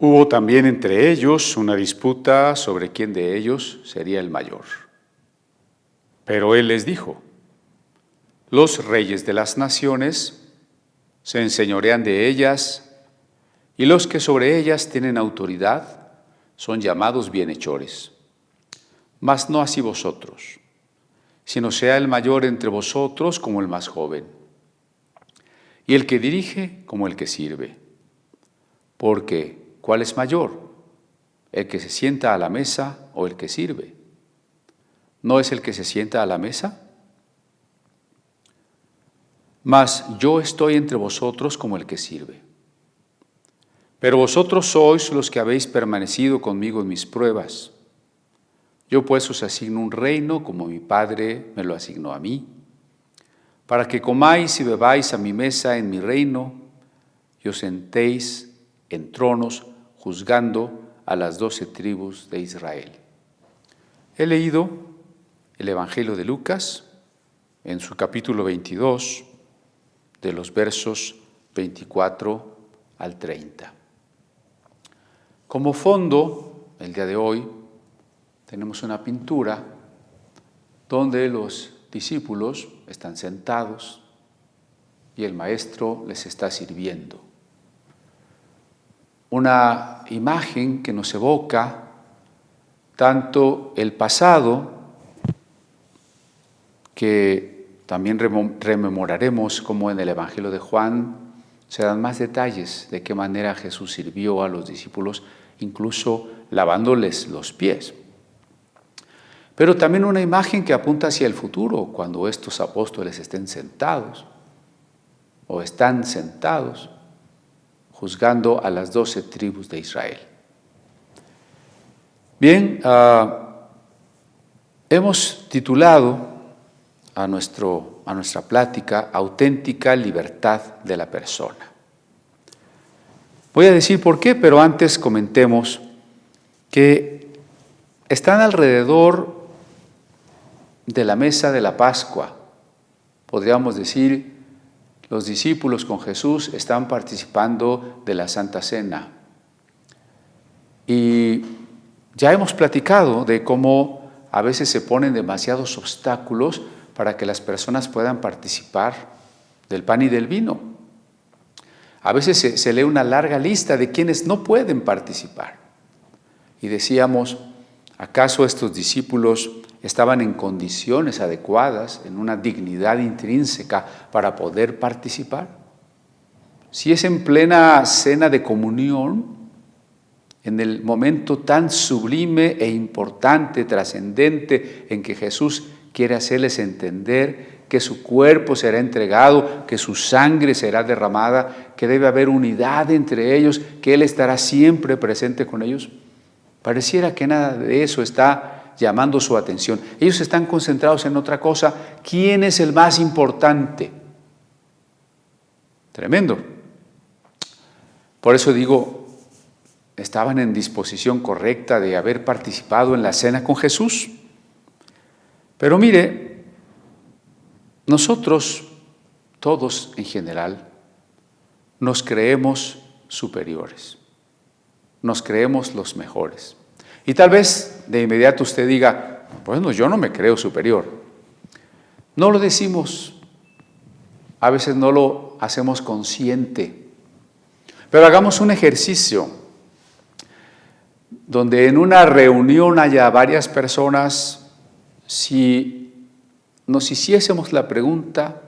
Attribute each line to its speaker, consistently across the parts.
Speaker 1: Hubo también entre ellos una disputa sobre quién de ellos sería el mayor. Pero él les dijo: los reyes de las naciones se enseñorean de ellas, y los que sobre ellas tienen autoridad son llamados bienhechores. Mas no así vosotros, sino sea el mayor entre vosotros como el más joven, y el que dirige como el que sirve. Porque, ¿cuál es mayor? ¿El que se sienta a la mesa o el que sirve? ¿No es el que se sienta a la mesa? Mas yo estoy entre vosotros como el que sirve. Pero vosotros sois los que habéis permanecido conmigo en mis pruebas. Yo pues os asigno un reino como mi Padre me lo asignó a mí, para que comáis y bebáis a mi mesa en mi reino y os sentéis en tronos juzgando a las 12 tribus de Israel. He leído el Evangelio de Lucas en su capítulo 22, de los versos 24 al 30. Como fondo, el día de hoy, tenemos una pintura donde los discípulos están sentados y el maestro les está sirviendo. Una imagen que nos evoca tanto el pasado, que también rememoraremos como en el Evangelio de Juan se dan más detalles de qué manera Jesús sirvió a los discípulos, incluso lavándoles los pies. Pero también una imagen que apunta hacia el futuro, cuando estos apóstoles estén sentados o están sentados juzgando a las 12 tribus de Israel. Bien, hemos titulado a nuestra plática Auténtica libertad de la persona. Voy a decir por qué, pero antes comentemos que están alrededor de la mesa de la Pascua. Podríamos decir, los discípulos con Jesús están participando de la Santa Cena. Y ya hemos platicado de cómo a veces se ponen demasiados obstáculos para que las personas puedan participar del pan y del vino. A veces se lee una larga lista de quienes no pueden participar. Y decíamos, ¿acaso estos discípulos estaban en condiciones adecuadas, en una dignidad intrínseca para poder participar? Si es en plena cena de comunión, en el momento tan sublime e importante, trascendente, en que Jesús quiere hacerles entender que su cuerpo será entregado, que su sangre será derramada, que debe haber unidad entre ellos, que Él estará siempre presente con ellos. Pareciera que nada de eso está llamando su atención. Ellos están concentrados en otra cosa. ¿Quién es el más importante? Tremendo. Por eso digo, estaban en disposición correcta de haber participado en la cena con Jesús. Pero mire, nosotros, todos en general, nos creemos superiores, nos creemos los mejores. Y tal vez de inmediato usted diga, bueno, yo no me creo superior. No lo decimos, a veces no lo hacemos consciente, pero hagamos un ejercicio donde en una reunión haya varias personas. Si nos hiciésemos la pregunta,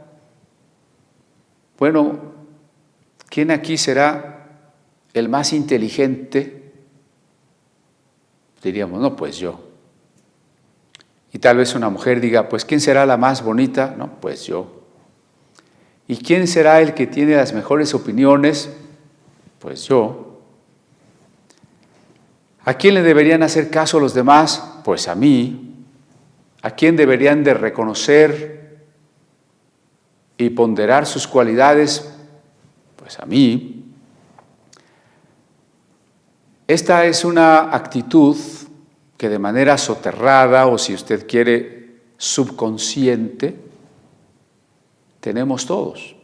Speaker 1: bueno, ¿quién aquí será el más inteligente? Diríamos, no, pues yo. Y tal vez una mujer diga, pues ¿quién será la más bonita? No, pues yo. ¿Y quién será el que tiene las mejores opiniones? Pues yo. ¿A quién le deberían hacer caso los demás? Pues a mí. ¿A quién deberían de reconocer y ponderar sus cualidades? Pues a mí. Esta es una actitud que de manera soterrada, o si usted quiere, subconsciente, tenemos todos.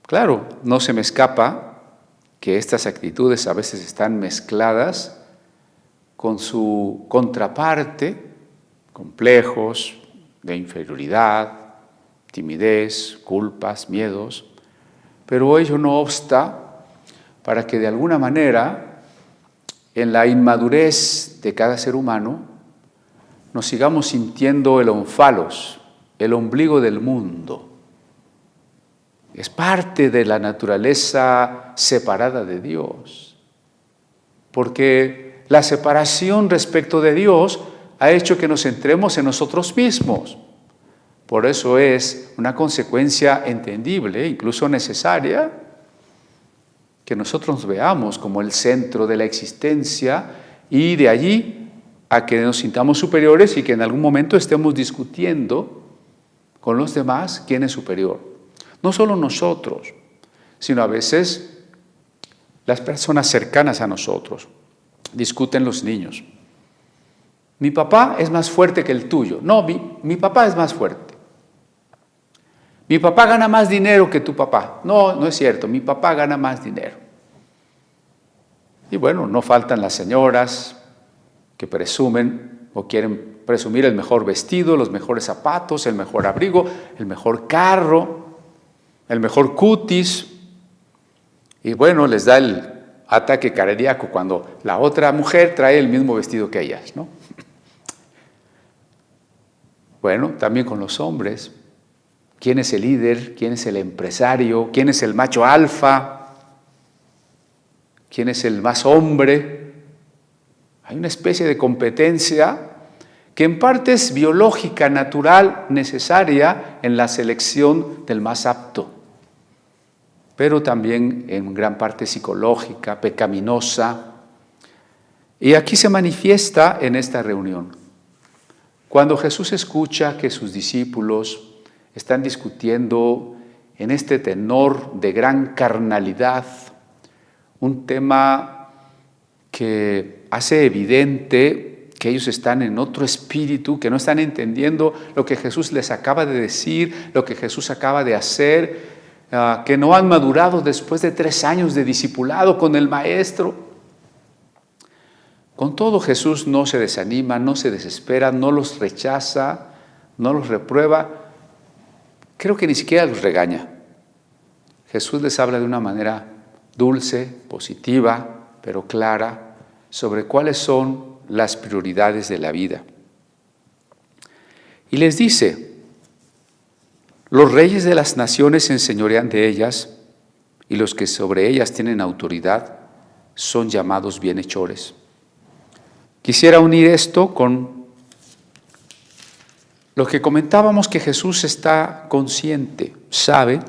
Speaker 1: Claro, no se me escapa que estas actitudes a veces están mezcladas con su contraparte, complejos de inferioridad, timidez, culpas, miedos, pero ello no obsta para que de alguna manera, en la inmadurez de cada ser humano, nos sigamos sintiendo el ónfalos, el ombligo del mundo. Es parte de la naturaleza separada de Dios, porque la separación respecto de Dios ha hecho que nos centremos en nosotros mismos. Por eso es una consecuencia entendible, incluso necesaria, que nosotros nos veamos como el centro de la existencia y de allí a que nos sintamos superiores y que en algún momento estemos discutiendo con los demás quién es superior. No solo nosotros, sino a veces las personas cercanas a nosotros. Discuten los niños. Mi papá es más fuerte que el tuyo. No, mi papá es más fuerte. Mi papá gana más dinero que tu papá. No, no es cierto, mi papá gana más dinero. Y bueno, no faltan las señoras que presumen o quieren presumir el mejor vestido, los mejores zapatos, el mejor abrigo, el mejor carro, el mejor cutis. Y bueno, les da el ataque cardíaco cuando la otra mujer trae el mismo vestido que ellas, ¿no? Bueno, también con los hombres. ¿Quién es el líder? ¿Quién es el empresario? ¿Quién es el macho alfa? ¿Quién es el más hombre? Hay una especie de competencia que en parte es biológica, natural, necesaria en la selección del más apto, pero también en gran parte psicológica, pecaminosa. Y aquí se manifiesta en esta reunión. Cuando Jesús escucha que sus discípulos están discutiendo en este tenor de gran carnalidad, un tema que hace evidente que ellos están en otro espíritu, que no están entendiendo lo que Jesús les acaba de decir, lo que Jesús acaba de hacer, que no han madurado después de 3 años de discipulado con el Maestro. Con todo, Jesús no se desanima, no se desespera, no los rechaza, no los reprueba. Creo que ni siquiera los regaña. Jesús les habla de una manera dulce, positiva, pero clara, sobre cuáles son las prioridades de la vida. Y les dice: los reyes de las naciones se enseñorean de ellas, y los que sobre ellas tienen autoridad son llamados bienhechores. Quisiera unir esto con lo que comentábamos, que Jesús está consciente, sabe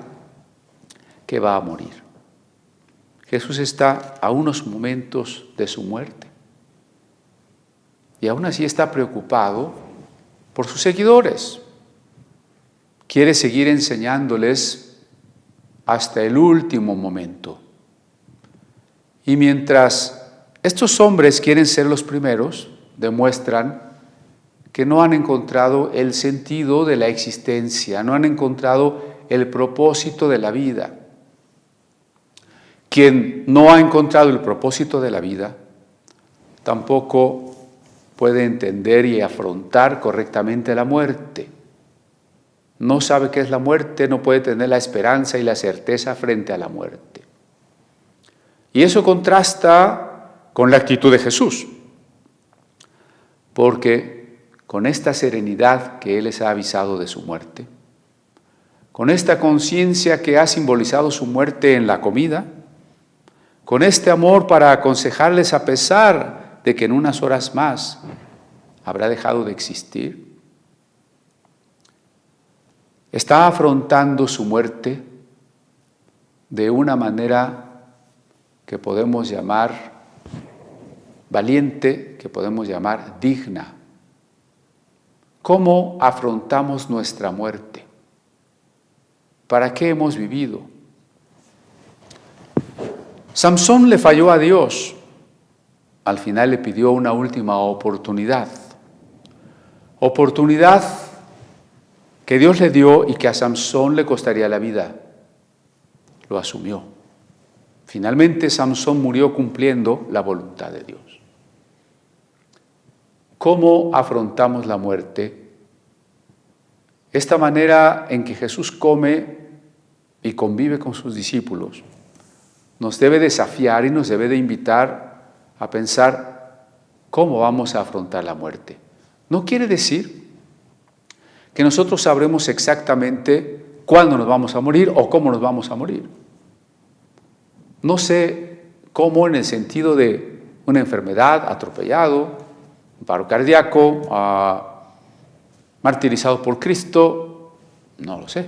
Speaker 1: que va a morir. Jesús está a unos momentos de su muerte y aún así está preocupado por sus seguidores. Quiere seguir enseñándoles hasta el último momento. Y mientras estos hombres quieren ser los primeros, demuestran que no han encontrado el sentido de la existencia, no han encontrado el propósito de la vida. Quien no ha encontrado el propósito de la vida, tampoco puede entender y afrontar correctamente la muerte. No sabe qué es la muerte, no puede tener la esperanza y la certeza frente a la muerte. Y eso contrasta con la actitud de Jesús, porque con esta serenidad que Él les ha avisado de su muerte, con esta conciencia que ha simbolizado su muerte en la comida, con este amor para aconsejarles a pesar de que en unas horas más habrá dejado de existir, está afrontando su muerte de una manera que podemos llamar valiente, que podemos llamar digna. ¿Cómo afrontamos nuestra muerte? ¿Para qué hemos vivido? Samsón le falló a Dios. Al final le pidió una última oportunidad. Oportunidad que Dios le dio y que a Samsón le costaría la vida. Lo asumió. Finalmente, Samson murió cumpliendo la voluntad de Dios. ¿Cómo afrontamos la muerte? Esta manera en que Jesús come y convive con sus discípulos nos debe desafiar y nos debe de invitar a pensar cómo vamos a afrontar la muerte. No quiere decir que nosotros sabremos exactamente cuándo nos vamos a morir o cómo nos vamos a morir. No sé cómo en el sentido de una enfermedad, atropellado, un paro cardíaco, martirizado por Cristo, no lo sé.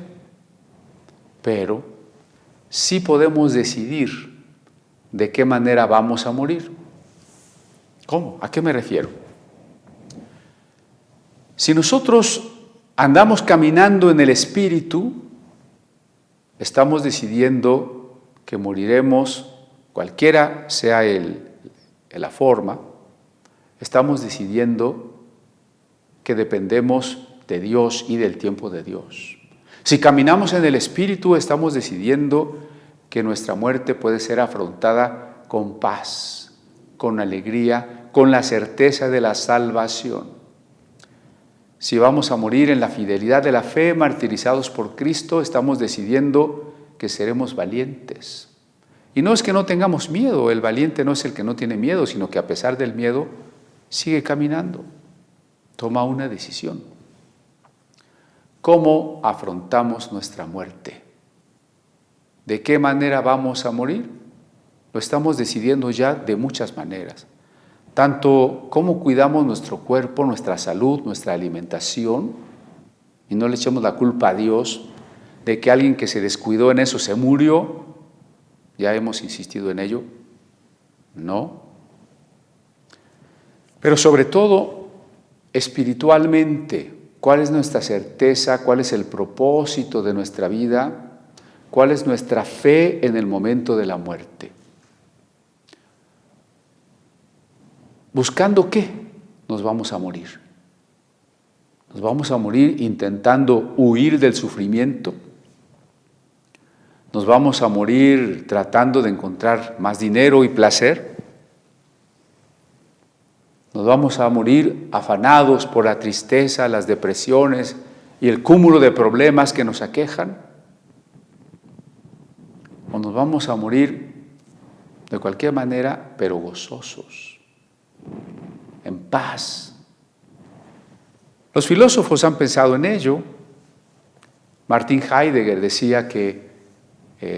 Speaker 1: Pero sí podemos decidir de qué manera vamos a morir. ¿Cómo? ¿A qué me refiero? Si nosotros andamos caminando en el Espíritu, estamos decidiendo que moriremos, cualquiera sea la forma, estamos decidiendo que dependemos de Dios y del tiempo de Dios. Si caminamos en el Espíritu, estamos decidiendo que nuestra muerte puede ser afrontada con paz, con alegría, con la certeza de la salvación. Si vamos a morir en la fidelidad de la fe, martirizados por Cristo, estamos decidiendo que seremos valientes. Y no es que no tengamos miedo, el valiente no es el que no tiene miedo, sino que a pesar del miedo sigue caminando, toma una decisión. ¿Cómo afrontamos nuestra muerte? ¿De qué manera vamos a morir? Lo estamos decidiendo ya de muchas maneras. Tanto cómo cuidamos nuestro cuerpo, nuestra salud, nuestra alimentación, y no le echemos la culpa a Dios de que alguien que se descuidó en eso se murió. ¿Ya hemos insistido en ello? No. Pero sobre todo, espiritualmente, ¿cuál es nuestra certeza? ¿Cuál es el propósito de nuestra vida? ¿Cuál es nuestra fe en el momento de la muerte? ¿Buscando qué nos vamos a morir? ¿Nos vamos a morir intentando huir del sufrimiento? ¿Nos vamos a morir tratando de encontrar más dinero y placer? ¿Nos vamos a morir afanados por la tristeza, las depresiones y el cúmulo de problemas que nos aquejan? ¿O nos vamos a morir de cualquier manera, pero gozosos, en paz? Los filósofos han pensado en ello. Martin Heidegger decía que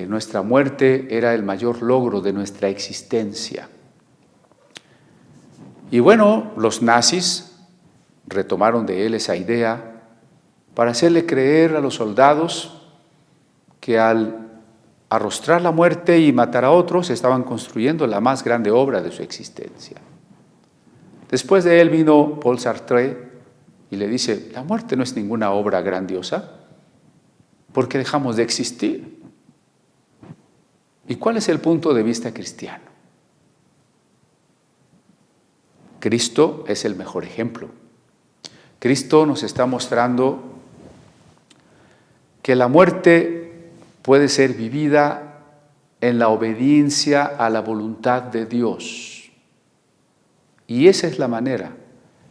Speaker 1: nuestra muerte era el mayor logro de nuestra existencia. Y bueno, los nazis retomaron de él esa idea para hacerle creer a los soldados que al arrostrar la muerte y matar a otros estaban construyendo la más grande obra de su existencia. Después de él vino Paul Sartre y le dice: la muerte no es ninguna obra grandiosa, porque dejamos de existir. ¿Y cuál es el punto de vista cristiano? Cristo es el mejor ejemplo. Cristo nos está mostrando que la muerte puede ser vivida en la obediencia a la voluntad de Dios. Y esa es la manera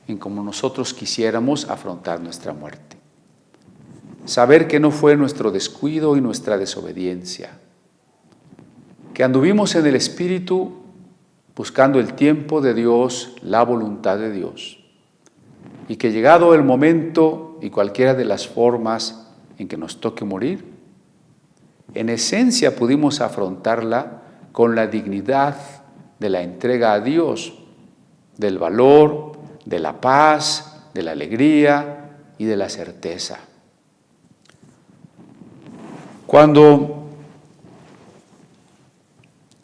Speaker 1: en cómo nosotros quisiéramos afrontar nuestra muerte. Saber que no fue nuestro descuido y nuestra desobediencia, que anduvimos en el Espíritu buscando el tiempo de Dios, la voluntad de Dios, y que llegado el momento y cualquiera de las formas en que nos toque morir, en esencia pudimos afrontarla con la dignidad de la entrega a Dios, del valor, de la paz, de la alegría y de la certeza. Cuando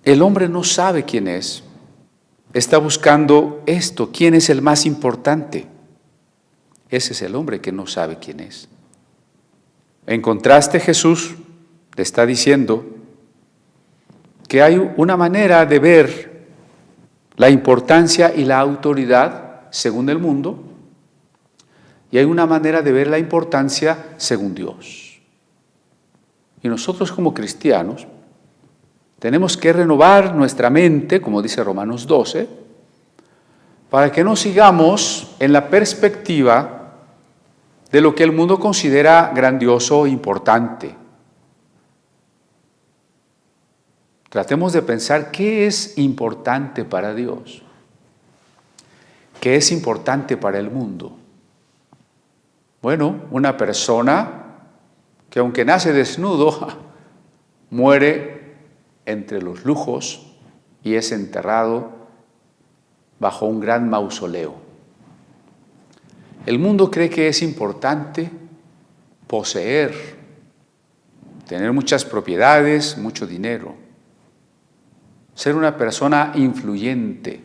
Speaker 1: el hombre no sabe quién es, está buscando esto: ¿quién es el más importante? Ese es el hombre que no sabe quién es. En contraste, Jesús le está diciendo que hay una manera de ver la importancia y la autoridad según el mundo, y hay una manera de ver la importancia según Dios. Y nosotros como cristianos Tenemos que renovar nuestra mente, como dice Romanos 12, para que no sigamos en la perspectiva de lo que el mundo considera grandioso e importante. Tratemos de pensar qué es importante para Dios, qué es importante para el mundo. Bueno, una persona que aunque nace desnudo, muere entre los lujos y es enterrado bajo un gran mausoleo. El mundo cree que es importante poseer, tener muchas propiedades, mucho dinero, ser una persona influyente,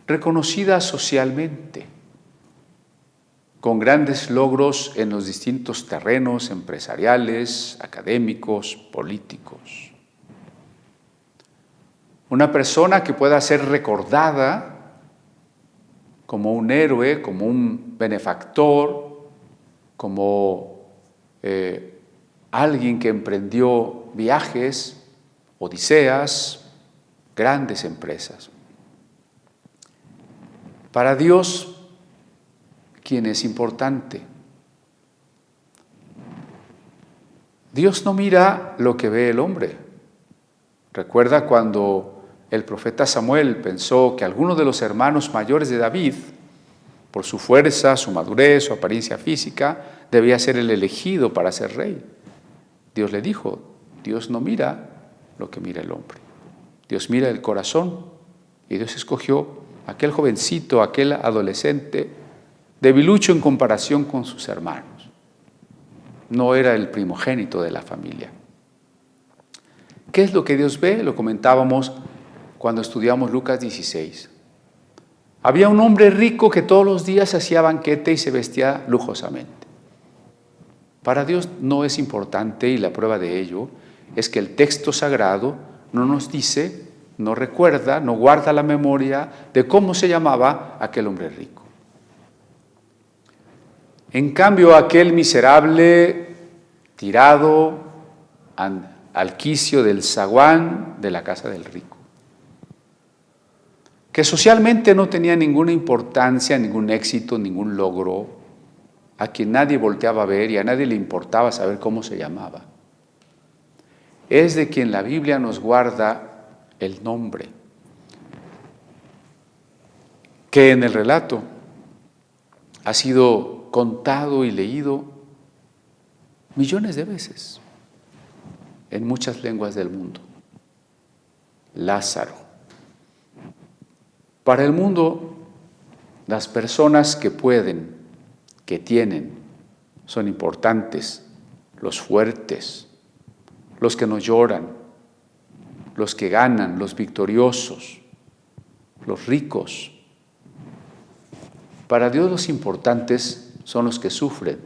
Speaker 1: reconocida socialmente, con grandes logros en los distintos terrenos empresariales, académicos, políticos. Una persona que pueda ser recordada como un héroe, como un benefactor, como alguien que emprendió viajes, odiseas, grandes empresas. Para Dios, ¿quién es importante? Dios no mira lo que ve el hombre. Recuerda cuando el profeta Samuel pensó que alguno de los hermanos mayores de David, por su fuerza, su madurez, su apariencia física, debía ser el elegido para ser rey. Dios le dijo, Dios no mira lo que mira el hombre. Dios mira el corazón y Dios escogió a aquel jovencito, aquel adolescente, debilucho en comparación con sus hermanos. No era el primogénito de la familia. ¿Qué es lo que Dios ve? Lo comentábamos cuando estudiamos Lucas 16. Había un hombre rico que todos los días hacía banquete y se vestía lujosamente. Para Dios no es importante, y la prueba de ello es que el texto sagrado no nos dice, no recuerda, no guarda la memoria de cómo se llamaba aquel hombre rico. En cambio, aquel miserable, tirado al quicio del zaguán de la casa del rico, que socialmente no tenía ninguna importancia, ningún éxito, ningún logro, a quien nadie volteaba a ver y a nadie le importaba saber cómo se llamaba, es de quien la Biblia nos guarda el nombre, que en el relato ha sido contado y leído millones de veces en muchas lenguas del mundo. Lázaro. Para el mundo, las personas que pueden, que tienen, son importantes, los fuertes, los que no lloran, los que ganan, los victoriosos, los ricos. Para Dios los importantes son los que sufren,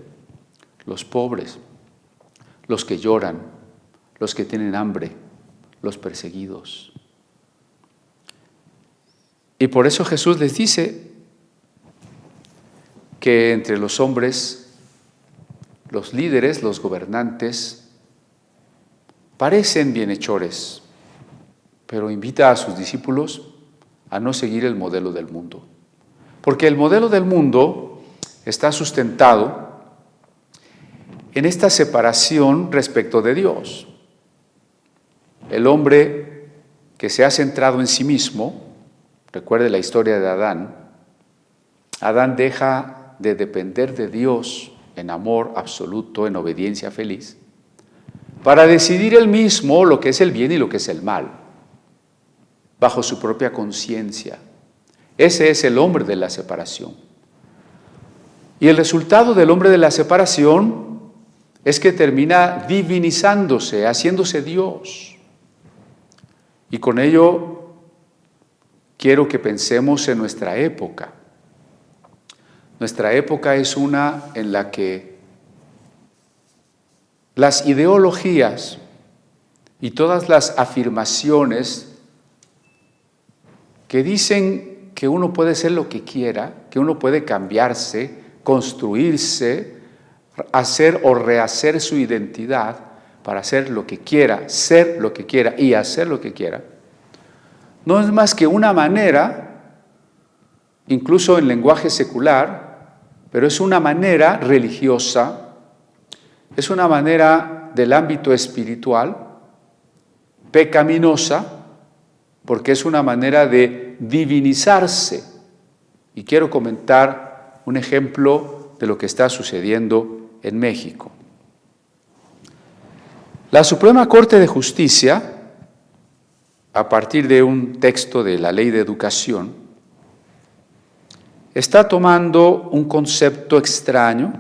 Speaker 1: los pobres, los que lloran, los que tienen hambre, los perseguidos. Y por eso Jesús les dice que entre los hombres, los líderes, los gobernantes, parecen bienhechores, pero invita a sus discípulos a no seguir el modelo del mundo. Porque el modelo del mundo está sustentado en esta separación respecto de Dios. El hombre que se ha centrado en sí mismo, recuerde la historia de Adán. Adán deja de depender de Dios en amor absoluto, en obediencia feliz, para decidir él mismo lo que es el bien y lo que es el mal, bajo su propia conciencia. Ese es el hombre de la separación. Y el resultado del hombre de la separación es que termina divinizándose, haciéndose Dios. Y con ello quiero que pensemos en nuestra época. Nuestra época es una en la que las ideologías y todas las afirmaciones que dicen que uno puede ser lo que quiera, que uno puede cambiarse, construirse, hacer o rehacer su identidad, para hacer lo que quiera, ser lo que quiera y hacer lo que quiera, no es más que una manera, incluso en lenguaje secular, pero es una manera religiosa, es una manera del ámbito espiritual, pecaminosa, porque es una manera de divinizarse. Y quiero comentar un ejemplo de lo que está sucediendo en México. La Suprema Corte de Justicia, a partir de un texto de la Ley de Educación, está tomando un concepto extraño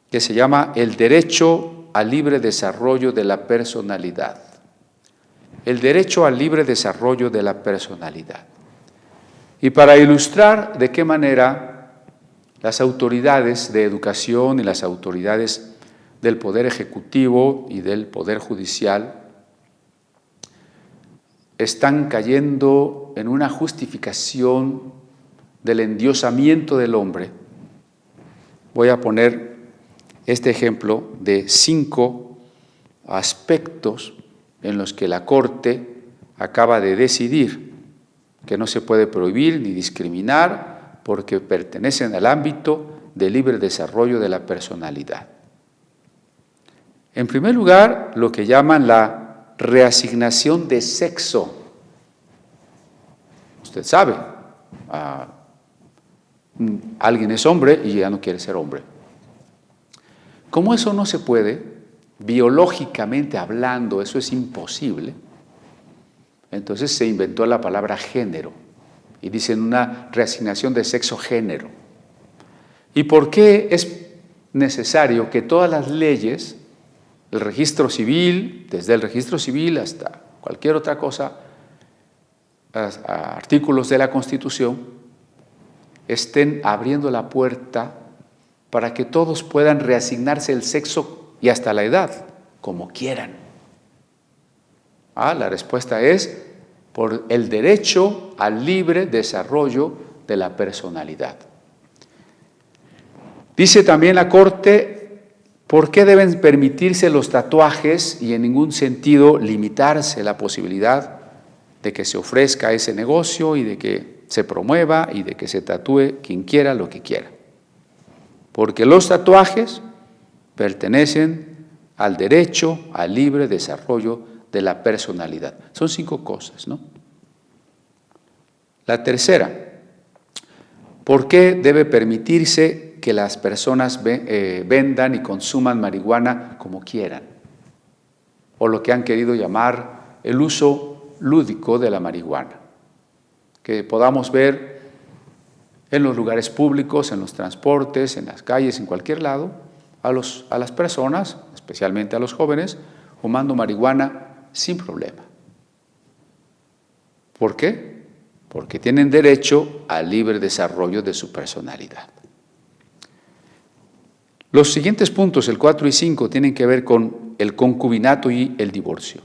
Speaker 1: que se llama el derecho al libre desarrollo de la personalidad. El derecho al libre desarrollo de la personalidad. Y para ilustrar de qué manera las autoridades de educación y las autoridades del Poder Ejecutivo y del Poder Judicial están cayendo en una justificación del endiosamiento del hombre. Voy a poner este ejemplo de 5 aspectos en los que la Corte acaba de decidir que no se puede prohibir ni discriminar porque pertenecen al ámbito del libre desarrollo de la personalidad. En primer lugar, lo que llaman la reasignación de sexo. Usted sabe, alguien es hombre y ya no quiere ser hombre. Como eso no se puede, biológicamente hablando, eso es imposible, entonces se inventó la palabra género y dicen una reasignación de sexo-género. ¿Y por qué es necesario que todas las leyes, el registro civil, desde el registro civil hasta cualquier otra cosa, artículos de la Constitución, estén abriendo la puerta para que todos puedan reasignarse el sexo y hasta la edad, como quieran? La respuesta es por el derecho al libre desarrollo de la personalidad. Dice también la Corte, ¿por qué deben permitirse los tatuajes y en ningún sentido limitarse la posibilidad de que se ofrezca ese negocio y de que se promueva y de que se tatúe quien quiera lo que quiera? Porque los tatuajes pertenecen al derecho al libre desarrollo de la personalidad. Son 5 cosas, ¿no? La tercera, ¿por qué debe permitirse que las personas vendan y consuman marihuana como quieran? O lo que han querido llamar el uso lúdico de la marihuana. Que podamos ver en los lugares públicos, en los transportes, en las calles, en cualquier lado, a las personas, especialmente a los jóvenes, fumando marihuana sin problema. ¿Por qué? Porque tienen derecho al libre desarrollo de su personalidad. Los siguientes puntos, el 4 y 5, tienen que ver con el concubinato y el divorcio.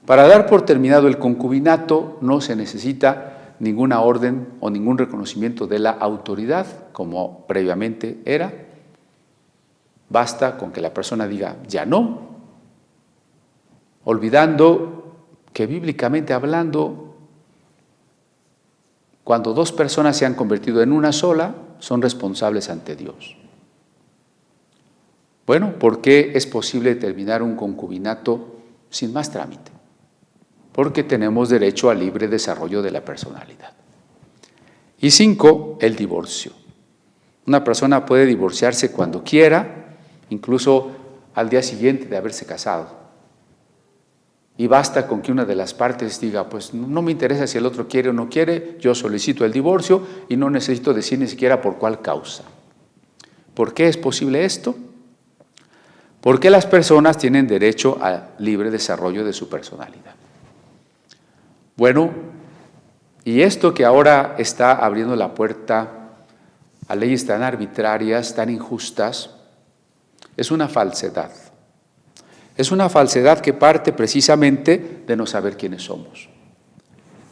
Speaker 1: Para dar por terminado el concubinato no se necesita ninguna orden o ningún reconocimiento de la autoridad, como previamente era. Basta con que la persona diga ya no, olvidando que bíblicamente hablando, cuando 2 personas se han convertido en una sola, son responsables ante Dios. Bueno, ¿por qué es posible terminar un concubinato sin más trámite? Porque tenemos derecho al libre desarrollo de la personalidad. Y 5, el divorcio. Una persona puede divorciarse cuando quiera, incluso al día siguiente de haberse casado. Y basta con que una de las partes diga, pues no me interesa si el otro quiere o no quiere, yo solicito el divorcio y no necesito decir ni siquiera por cuál causa. ¿Por qué es posible esto? Porque las personas tienen derecho al libre desarrollo de su personalidad. Bueno, y esto que ahora está abriendo la puerta a leyes tan arbitrarias, tan injustas, es una falsedad. Es una falsedad que parte precisamente de no saber quiénes somos.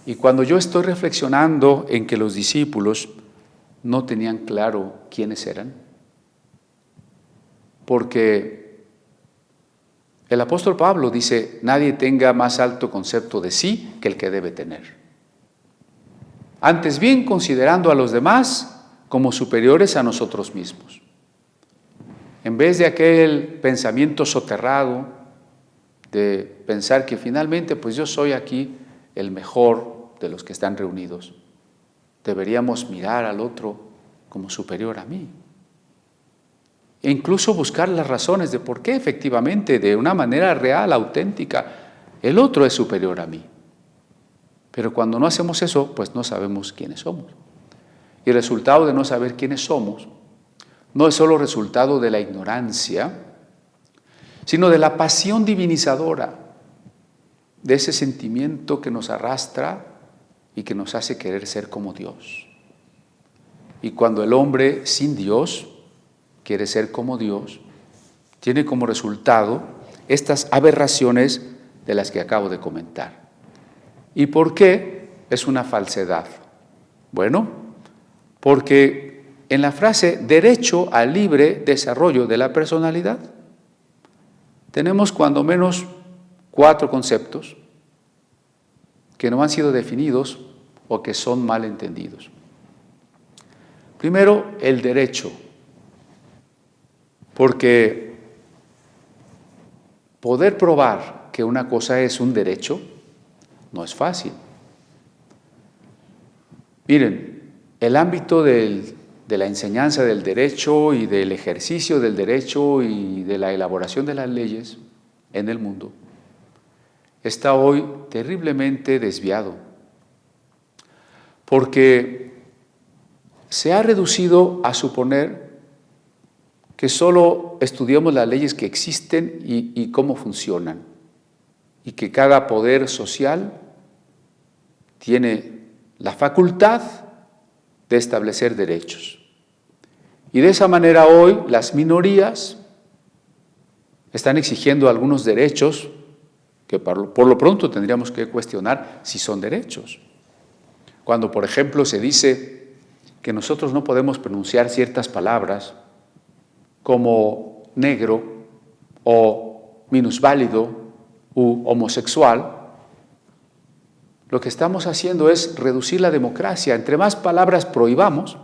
Speaker 1: Y cuando yo estoy reflexionando en que los discípulos no tenían claro quiénes eran, porque el apóstol Pablo dice, nadie tenga más alto concepto de sí que el que debe tener. Antes bien, considerando a los demás como superiores a nosotros mismos. En vez de aquel pensamiento soterrado de pensar que finalmente pues yo soy aquí el mejor de los que están reunidos, deberíamos mirar al otro como superior a mí. E incluso buscar las razones de por qué efectivamente, de una manera real, auténtica, el otro es superior a mí. Pero cuando no hacemos eso, pues no sabemos quiénes somos. Y el resultado de no saber quiénes somos no es solo resultado de la ignorancia, sino de la pasión divinizadora, de ese sentimiento que nos arrastra y que nos hace querer ser como Dios. Y cuando el hombre sin Dios quiere ser como Dios, tiene como resultado estas aberraciones de las que acabo de comentar. ¿Y por qué es una falsedad? Bueno, porque en la frase derecho al libre desarrollo de la personalidad, tenemos cuando menos 4 conceptos que no han sido definidos o que son mal entendidos. Primero, el derecho, porque poder probar que una cosa es un derecho no es fácil. Miren, el ámbito de la enseñanza del derecho y del ejercicio del derecho y de la elaboración de las leyes en el mundo está hoy terriblemente desviado, porque se ha reducido a suponer que solo estudiamos las leyes que existen y cómo funcionan, y que cada poder social tiene la facultad de establecer derechos. Y de esa manera hoy las minorías están exigiendo algunos derechos que por lo pronto tendríamos que cuestionar si son derechos. Cuando, por ejemplo, se dice que nosotros no podemos pronunciar ciertas palabras como negro o minusválido u homosexual, lo que estamos haciendo es reducir la democracia. Entre más palabras prohibamos,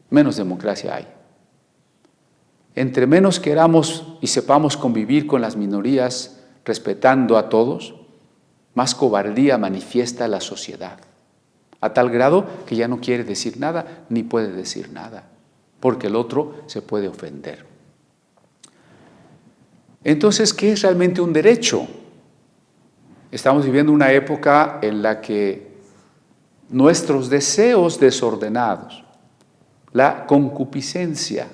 Speaker 1: menos democracia hay. Entre menos queramos y sepamos convivir con las minorías respetando a todos, más cobardía manifiesta la sociedad, a tal grado que ya no quiere decir nada ni puede decir nada, porque el otro se puede ofender. Entonces, ¿qué es realmente un derecho? Estamos viviendo una época en la que nuestros deseos desordenados, la concupiscencia,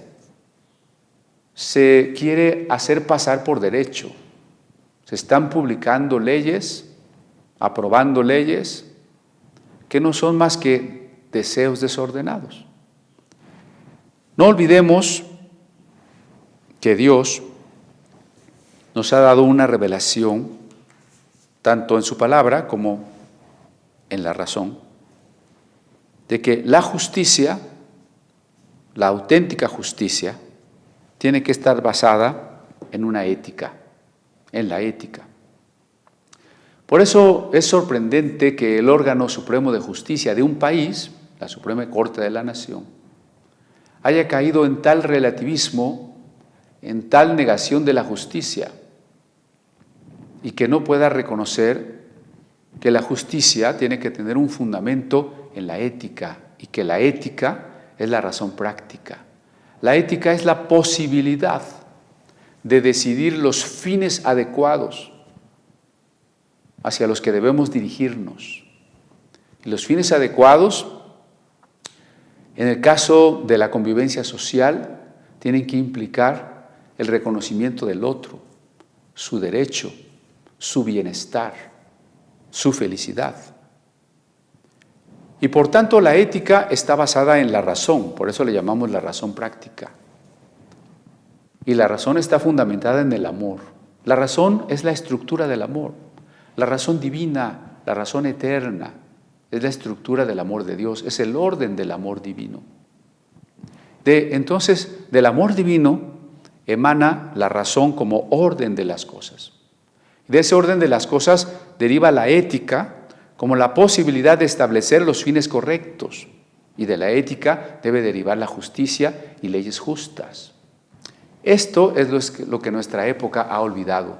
Speaker 1: se quiere hacer pasar por derecho. Se están publicando leyes, aprobando leyes que no son más que deseos desordenados. No olvidemos que Dios nos ha dado una revelación, tanto en su palabra como en la razón, de que la justicia, la auténtica justicia, tiene que estar basada en una ética, en la ética. Por eso es sorprendente que el órgano supremo de justicia de un país, la Suprema Corte de la Nación, haya caído en tal relativismo, en tal negación de la justicia, y que no pueda reconocer que la justicia tiene que tener un fundamento en la ética, y que la ética es la razón práctica. La ética es la posibilidad de decidir los fines adecuados hacia los que debemos dirigirnos. Y los fines adecuados, en el caso de la convivencia social, tienen que implicar el reconocimiento del otro, su derecho, su bienestar, su felicidad. Y por tanto la ética está basada en la razón, por eso le llamamos la razón práctica. Y la razón está fundamentada en el amor. La razón es la estructura del amor. La razón divina, la razón eterna, es la estructura del amor de Dios, es el orden del amor divino. Entonces, del amor divino emana la razón como orden de las cosas. De ese orden de las cosas deriva la ética como la posibilidad de establecer los fines correctos. Y de la ética debe derivar la justicia y leyes justas. Esto es lo que nuestra época ha olvidado.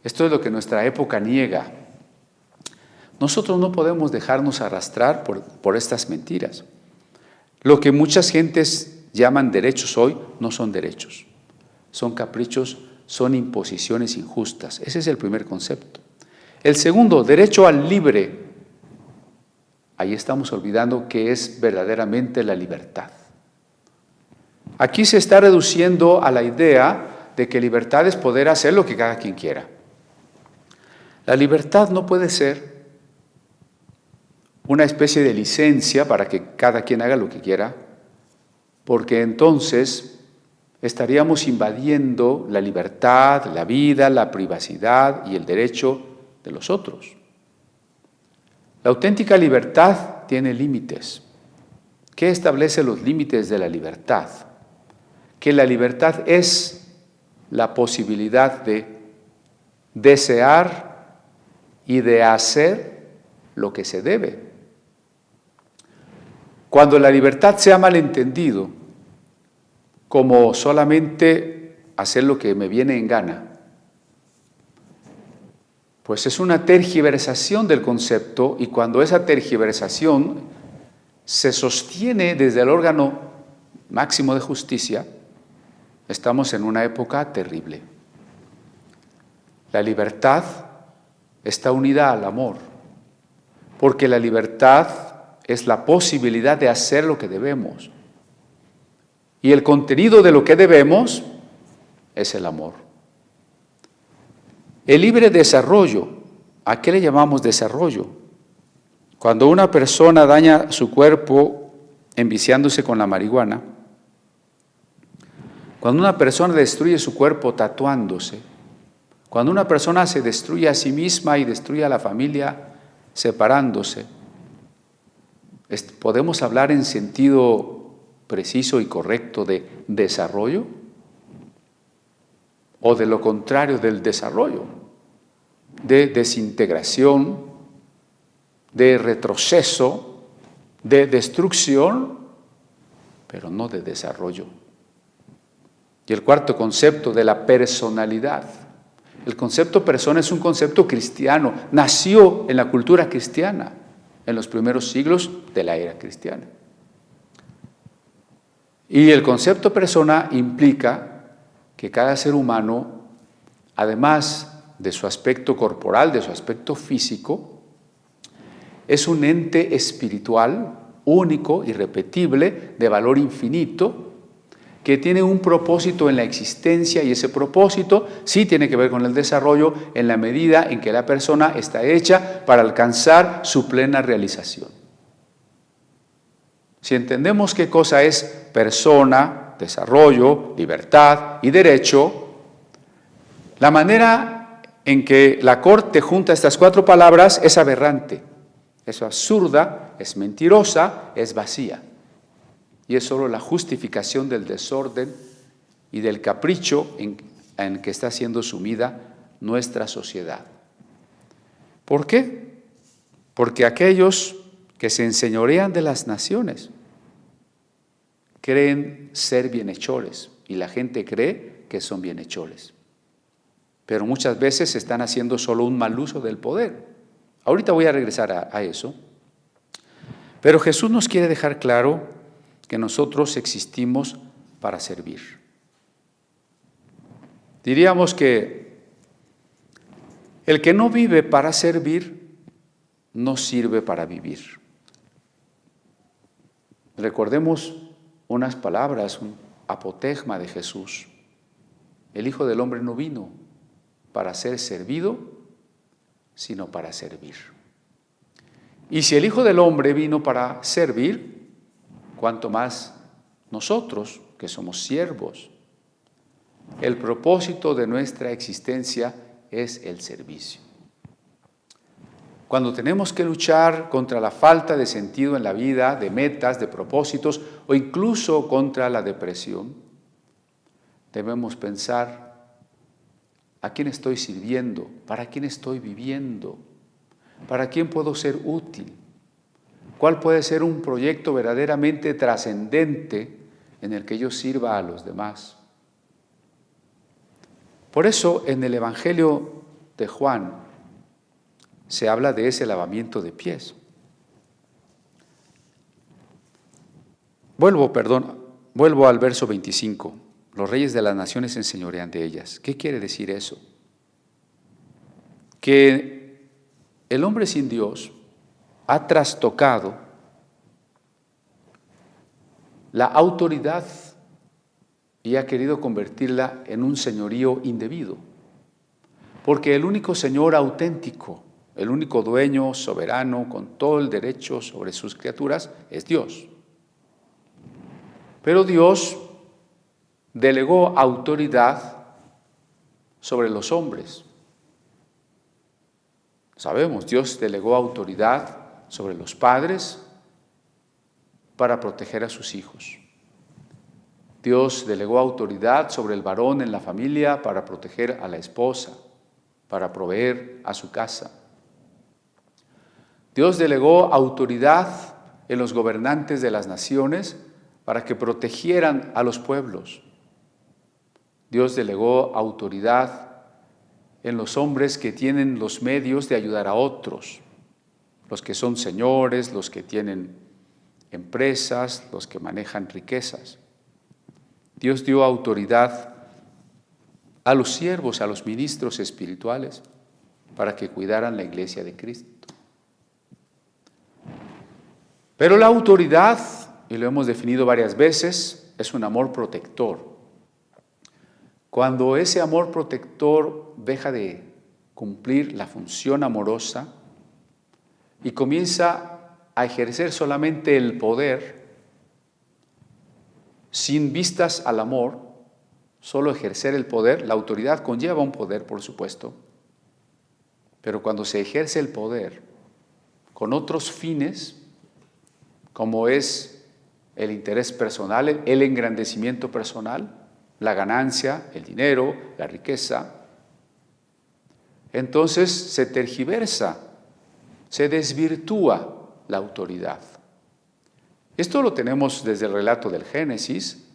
Speaker 1: Esto es lo que nuestra época niega. Nosotros no podemos dejarnos arrastrar por estas mentiras. Lo que muchas gentes llaman derechos hoy no son derechos. Son caprichos, son imposiciones injustas. Ese es el primer concepto. El segundo, derecho al libre. Ahí estamos olvidando qué es verdaderamente la libertad. Aquí se está reduciendo a la idea de que libertad es poder hacer lo que cada quien quiera. La libertad no puede ser una especie de licencia para que cada quien haga lo que quiera, porque entonces estaríamos invadiendo la libertad, la vida, la privacidad y el derecho de los otros. La auténtica libertad tiene límites. ¿Qué establece los límites de la libertad? Que la libertad es la posibilidad de desear y de hacer lo que se debe. Cuando la libertad se ha malentendido como solamente hacer lo que me viene en gana, pues es una tergiversación del concepto, y cuando esa tergiversación se sostiene desde el órgano máximo de justicia, estamos en una época terrible. La libertad está unida al amor, porque la libertad es la posibilidad de hacer lo que debemos. Y el contenido de lo que debemos es el amor. El libre desarrollo, ¿a qué le llamamos desarrollo? Cuando una persona daña su cuerpo enviciándose con la marihuana, cuando una persona destruye su cuerpo tatuándose, cuando una persona se destruye a sí misma y destruye a la familia separándose, ¿podemos hablar en sentido preciso y correcto de desarrollo? ¿O de lo contrario del desarrollo? De desintegración, de retroceso, de destrucción, pero no de desarrollo. Y el cuarto concepto, de la personalidad. El concepto persona es un concepto cristiano, nació en la cultura cristiana, en los primeros siglos de la era cristiana. Y el concepto persona implica que cada ser humano, además de su aspecto corporal, de su aspecto físico, es un ente espiritual, único, irrepetible, de valor infinito, que tiene un propósito en la existencia, y ese propósito sí tiene que ver con el desarrollo en la medida en que la persona está hecha para alcanzar su plena realización. Si entendemos qué cosa es persona, desarrollo, libertad y derecho, la manera en que la Corte junta estas cuatro palabras es aberrante, es absurda, es mentirosa, es vacía. Y es solo la justificación del desorden y del capricho en que está siendo sumida nuestra sociedad. ¿Por qué? Porque aquellos que se enseñorean de las naciones creen ser bienhechores, y la gente cree que son bienhechores. Pero muchas veces están haciendo solo un mal uso del poder. Ahorita voy a regresar a eso. Pero Jesús nos quiere dejar claro que nosotros existimos para servir. Diríamos que el que no vive para servir, no sirve para vivir. Recordemos unas palabras, un apotegma de Jesús. El Hijo del Hombre no vino para ser servido, sino para servir. Y si el Hijo del Hombre vino para servir, cuanto más nosotros, que somos siervos. El propósito de nuestra existencia es el servicio. Cuando tenemos que luchar contra la falta de sentido en la vida, de metas, de propósitos, o incluso contra la depresión, debemos pensar: ¿a quién estoy sirviendo? ¿Para quién estoy viviendo? ¿Para quién puedo ser útil? ¿Cuál puede ser un proyecto verdaderamente trascendente en el que yo sirva a los demás? Por eso en el Evangelio de Juan se habla de ese lavamiento de pies. Vuelvo al verso 25. Los reyes de las naciones se enseñorean de ellas. ¿Qué quiere decir eso? Que el hombre sin Dios ha trastocado la autoridad y ha querido convertirla en un señorío indebido. Porque el único Señor auténtico, el único dueño soberano con todo el derecho sobre sus criaturas es Dios. Pero Dios delegó autoridad sobre los hombres. Sabemos, Dios delegó autoridad sobre los padres para proteger a sus hijos. Dios delegó autoridad sobre el varón en la familia para proteger a la esposa, para proveer a su casa. Dios delegó autoridad en los gobernantes de las naciones para que protegieran a los pueblos. Dios delegó autoridad en los hombres que tienen los medios de ayudar a otros, los que son señores, los que tienen empresas, los que manejan riquezas. Dios dio autoridad a los siervos, a los ministros espirituales, para que cuidaran la iglesia de Cristo. Pero la autoridad, y lo hemos definido varias veces, es un amor protector. Cuando ese amor protector deja de cumplir la función amorosa y comienza a ejercer solamente el poder, sin vistas al amor, solo ejercer el poder, la autoridad conlleva un poder, por supuesto, pero cuando se ejerce el poder con otros fines, como es el interés personal, el engrandecimiento personal, la ganancia, el dinero, la riqueza, entonces se tergiversa, se desvirtúa la autoridad. Esto lo tenemos desde el relato del Génesis,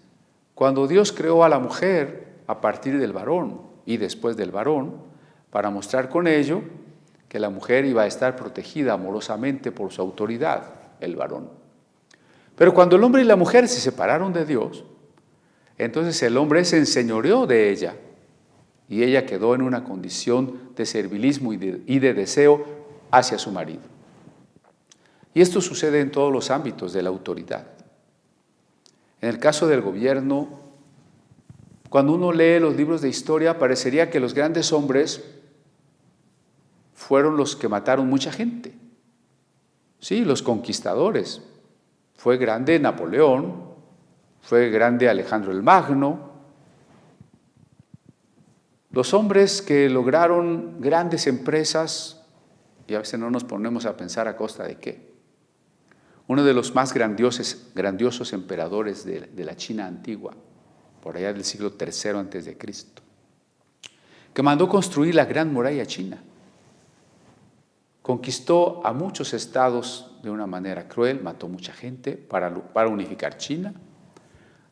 Speaker 1: cuando Dios creó a la mujer a partir del varón y después del varón, para mostrar con ello que la mujer iba a estar protegida amorosamente por su autoridad, el varón. Pero cuando el hombre y la mujer se separaron de Dios, entonces el hombre se enseñoreó de ella y ella quedó en una condición de servilismo y de deseo hacia su marido. Y esto sucede en todos los ámbitos de la autoridad. En el caso del gobierno, cuando uno lee los libros de historia, parecería que los grandes hombres fueron los que mataron mucha gente. Sí, los conquistadores. Fue grande Napoleón, fue grande Alejandro el Magno. Los hombres que lograron grandes empresas, y a veces no nos ponemos a pensar a costa de qué. Uno de los más grandiosos emperadores de la China antigua, por allá del siglo III a.C., que mandó construir la Gran Muralla China. Conquistó a muchos estados de una manera cruel, mató mucha gente para unificar China.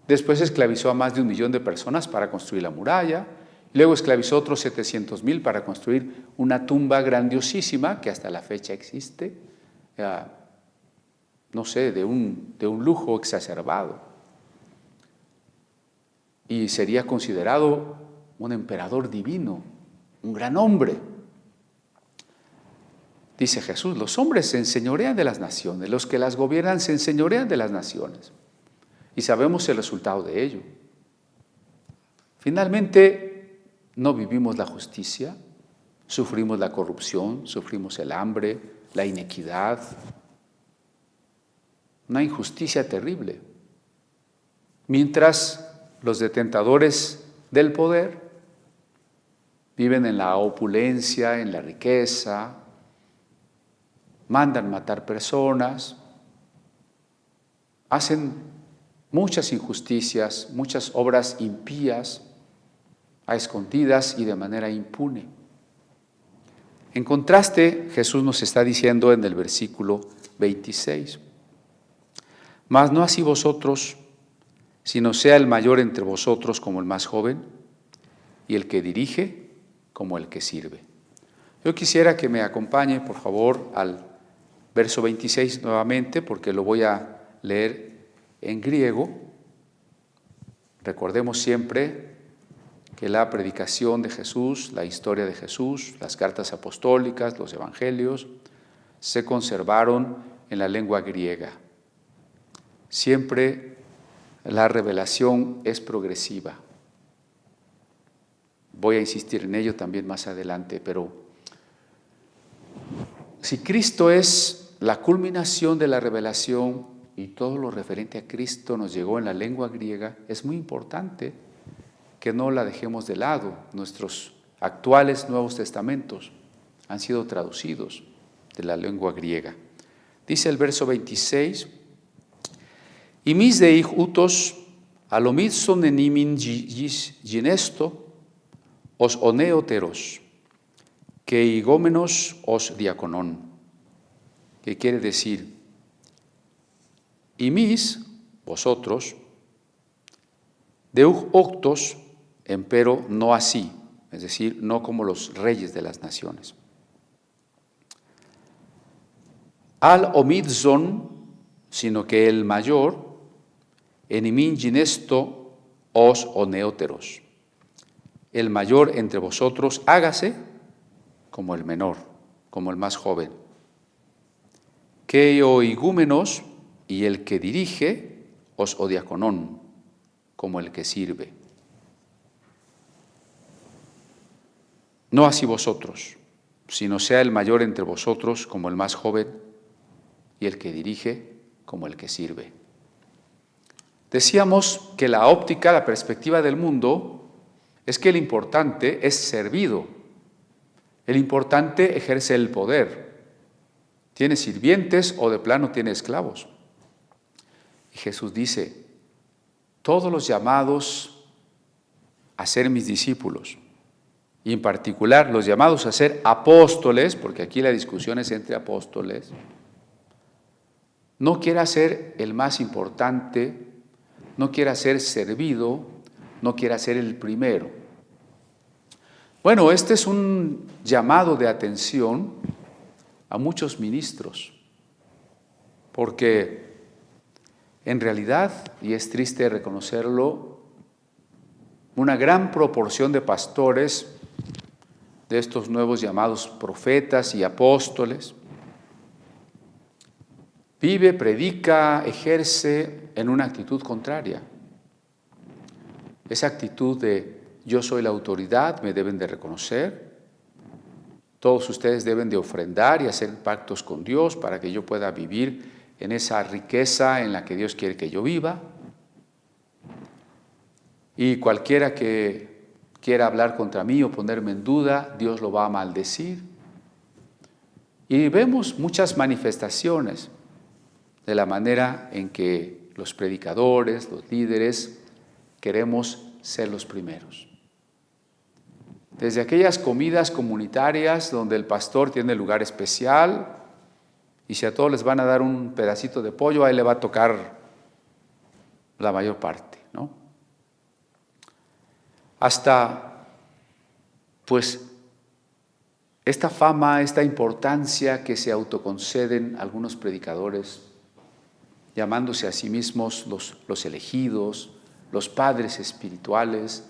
Speaker 1: Después esclavizó a más de 1 millón de personas para construir la muralla. Luego esclavizó otros 700,000 para construir una tumba grandiosísima que hasta la fecha existe, no sé, de un lujo exacerbado. Y sería considerado un emperador divino, un gran hombre. Dice Jesús, los hombres se enseñorean de las naciones, los que las gobiernan se enseñorean de las naciones. Y sabemos el resultado de ello. Finalmente, no vivimos la justicia, sufrimos la corrupción, sufrimos el hambre, la inequidad, una injusticia terrible. Mientras los detentadores del poder viven en la opulencia, en la riqueza, mandan matar personas, hacen muchas injusticias, muchas obras impías, a escondidas y de manera impune. En contraste, Jesús nos está diciendo en el versículo 26, mas no así vosotros, sino sea el mayor entre vosotros como el más joven, y el que dirige como el que sirve. Yo quisiera que me acompañe, por favor, al verso 26 nuevamente, porque lo voy a leer en griego. Recordemos siempre que la predicación de Jesús, la historia de Jesús, las cartas apostólicas, los evangelios, se conservaron en la lengua griega. Siempre la revelación es progresiva. Voy a insistir en ello también más adelante, pero si Cristo es la culminación de la revelación y todo lo referente a Cristo nos llegó en la lengua griega, es muy importante que no la dejemos de lado. Nuestros actuales Nuevos Testamentos han sido traducidos de la lengua griega. Dice el verso 26, «Imis dei utos alomizon enimin ginesto os oneoteros, que igómenos os diaconón», que quiere decir, «Imis, vosotros, deuch octos, empero no así», es decir, no como los reyes de las naciones. «Al omidzon», sino que el mayor, «enimin ginesto os oneoteros», el mayor entre vosotros hágase como el menor, como el más joven. «Que o igúmenos», y el que dirige, os odiaconón, como el que sirve. No así vosotros, sino sea el mayor entre vosotros como el más joven, y el que dirige como el que sirve. Decíamos que la óptica, la perspectiva del mundo, es que el importante es servido. El importante ejerce el poder. Tiene sirvientes o de plano tiene esclavos. Y Jesús dice, todos los llamados a ser mis discípulos, y en particular los llamados a ser apóstoles, porque aquí la discusión es entre apóstoles, no quiera ser el más importante, no quiera ser servido, no quiera ser el primero. Bueno, este es un llamado de atención a muchos ministros, porque en realidad, y es triste reconocerlo, una gran proporción de pastores, de estos nuevos llamados profetas y apóstoles, vive, predica, ejerce en una actitud contraria. Esa actitud de yo soy la autoridad, me deben de reconocer, todos ustedes deben de ofrendar y hacer pactos con Dios para que yo pueda vivir en esa riqueza en la que Dios quiere que yo viva. Y cualquiera que quiera hablar contra mí o ponerme en duda, Dios lo va a maldecir. Y vemos muchas manifestaciones de la manera en que los predicadores, los líderes, queremos ser los primeros. Desde aquellas comidas comunitarias donde el pastor tiene lugar especial y si a todos les van a dar un pedacito de pollo, a él le va a tocar la mayor parte, ¿no? Hasta, pues, esta fama, esta importancia que se autoconceden algunos predicadores, llamándose a sí mismos los elegidos, los padres espirituales,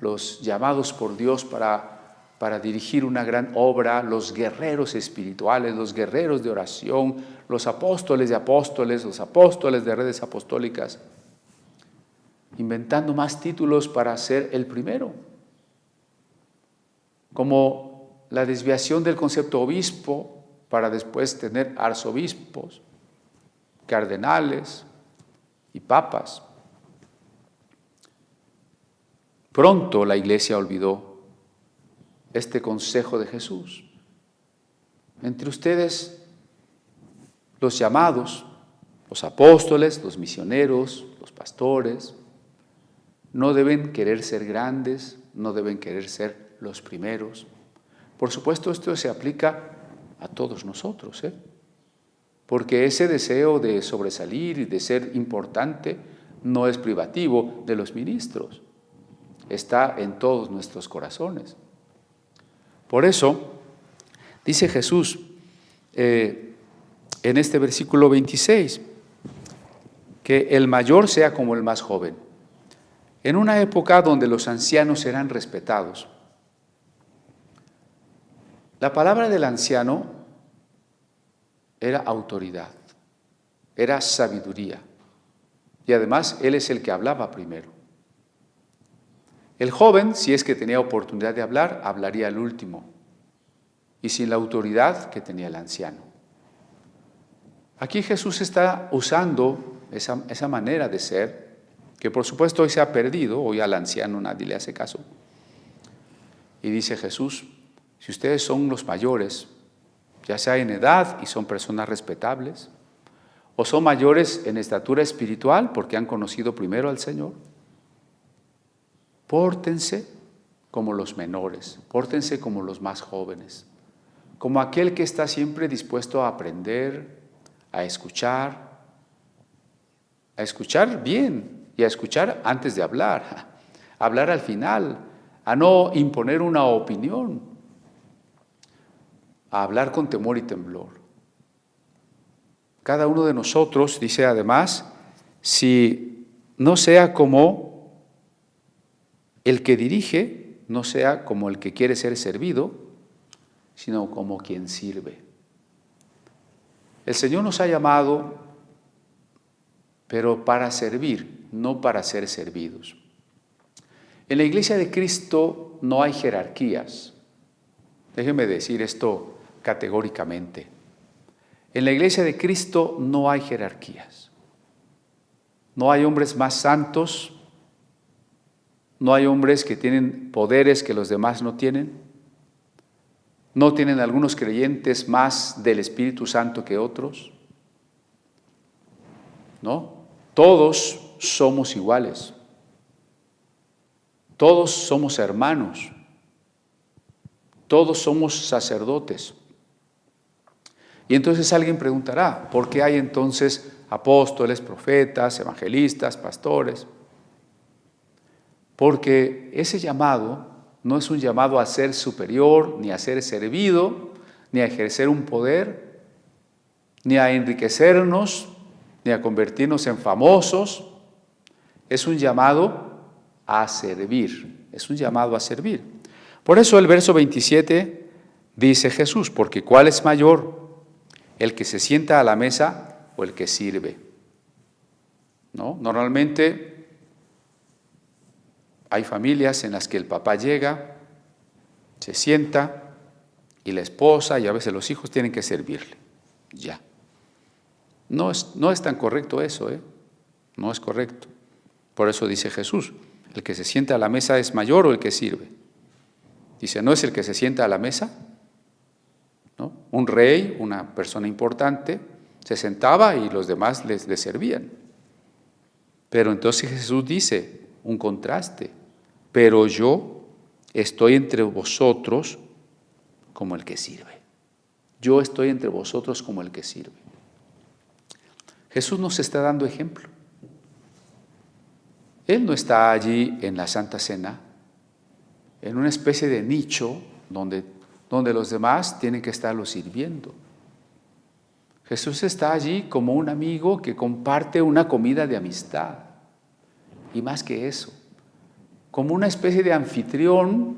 Speaker 1: los llamados por Dios para dirigir una gran obra, los guerreros espirituales, los guerreros de oración, los apóstoles de apóstoles, los apóstoles de redes apostólicas, inventando más títulos para ser el primero, como la desviación del concepto obispo para después tener arzobispos, cardenales y papas. Pronto la iglesia olvidó este consejo de Jesús. Entre ustedes, los llamados, los apóstoles, los misioneros, los pastores, no deben querer ser grandes, no deben querer ser los primeros. Por supuesto, esto se aplica a todos nosotros, porque ese deseo de sobresalir y de ser importante no es privativo de los ministros, está en todos nuestros corazones. Por eso, dice Jesús en este versículo 26, que el mayor sea como el más joven. En una época donde los ancianos eran respetados, la palabra del anciano era autoridad, era sabiduría, y además él es el que hablaba primero. El joven, si es que tenía oportunidad de hablar, hablaría al último, y sin la autoridad que tenía el anciano. Aquí Jesús está usando esa manera de ser, que por supuesto hoy se ha perdido, hoy al anciano nadie le hace caso. Y dice Jesús, si ustedes son los mayores, ya sea en edad y son personas respetables, o son mayores en estatura espiritual porque han conocido primero al Señor, pórtense como los menores, pórtense como los más jóvenes, como aquel que está siempre dispuesto a aprender, a escuchar bien y a escuchar antes de hablar, a hablar al final, a no imponer una opinión, a hablar con temor y temblor. Cada uno de nosotros, dice además, si no sea como el que dirige, no sea como el que quiere ser servido, sino como quien sirve. El Señor nos ha llamado, pero para servir, no para ser servidos. En la Iglesia de Cristo no hay jerarquías. Déjenme decir esto categóricamente. En la Iglesia de Cristo no hay jerarquías. No hay hombres más santos, no hay hombres que tienen poderes que los demás no tienen. No tienen algunos creyentes más del Espíritu Santo que otros. ¿No? Todos somos iguales. Todos somos hermanos. Todos somos sacerdotes. Y entonces alguien preguntará, ¿por qué hay entonces apóstoles, profetas, evangelistas, pastores? Porque ese llamado no es un llamado a ser superior, ni a ser servido, ni a ejercer un poder, ni a enriquecernos, ni a convertirnos en famosos. Es un llamado a servir, es un llamado a servir. Por eso el verso 27 dice Jesús, porque ¿cuál es mayor? ¿El que se sienta a la mesa o el que sirve? ¿No? Normalmente hay familias en las que el papá llega, se sienta y la esposa y a veces los hijos tienen que servirle. Ya. No es tan correcto eso, no es correcto. Por eso dice Jesús, el que se sienta a la mesa es mayor o el que sirve. Dice, ¿no es el que se sienta a la mesa? ¿No? Un rey, una persona importante, se sentaba y los demás le servían. Pero entonces Jesús dice, un contraste, pero yo estoy entre vosotros como el que sirve. Yo estoy entre vosotros como el que sirve. Jesús nos está dando ejemplo. Él no está allí en la Santa Cena, en una especie de nicho donde los demás tienen que estarlo sirviendo. Jesús está allí como un amigo que comparte una comida de amistad. Y más que eso, como una especie de anfitrión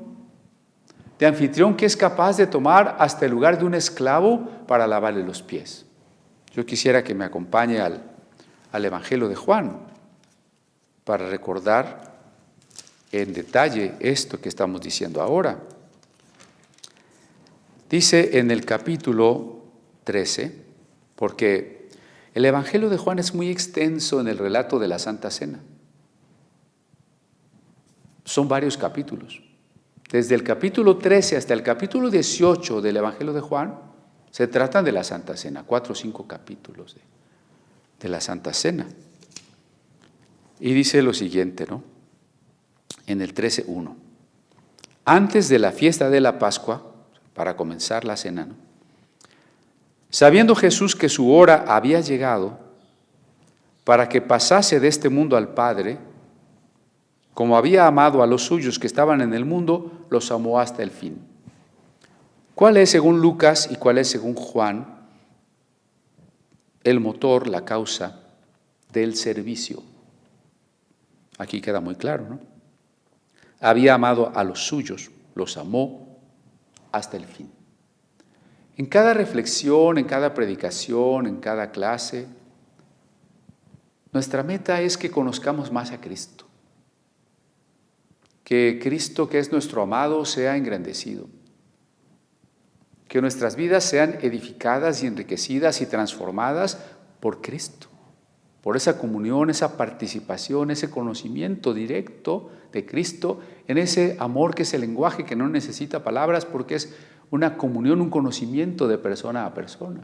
Speaker 1: que es capaz de tomar hasta el lugar de un esclavo para lavarle los pies. Yo quisiera que me acompañe al Evangelio de Juan para recordar en detalle esto que estamos diciendo ahora. Dice en el capítulo 13, porque el Evangelio de Juan es muy extenso en el relato de la Santa Cena. Son varios capítulos. Desde el capítulo 13 hasta el capítulo 18 del Evangelio de Juan se tratan de la Santa Cena, 4 o 5 capítulos de la Santa Cena. Y dice lo siguiente, ¿no? En el 13:1. antes de la fiesta de la Pascua, para comenzar la cena, ¿no? Sabiendo Jesús que su hora había llegado para que pasase de este mundo al Padre, como había amado a los suyos que estaban en el mundo, los amó hasta el fin. ¿Cuál es, según Lucas, y cuál es, según Juan, el motor, la causa del servicio? Aquí queda muy claro, ¿no? Había amado a los suyos, los amó hasta el fin. En cada reflexión, en cada predicación, en cada clase, nuestra meta es que conozcamos más a Cristo. Que Cristo, que es nuestro amado, sea engrandecido. Que nuestras vidas sean edificadas y enriquecidas y transformadas por Cristo. Por esa comunión, esa participación, ese conocimiento directo de Cristo, en ese amor que es el lenguaje que no necesita palabras porque es una comunión, un conocimiento de persona a persona.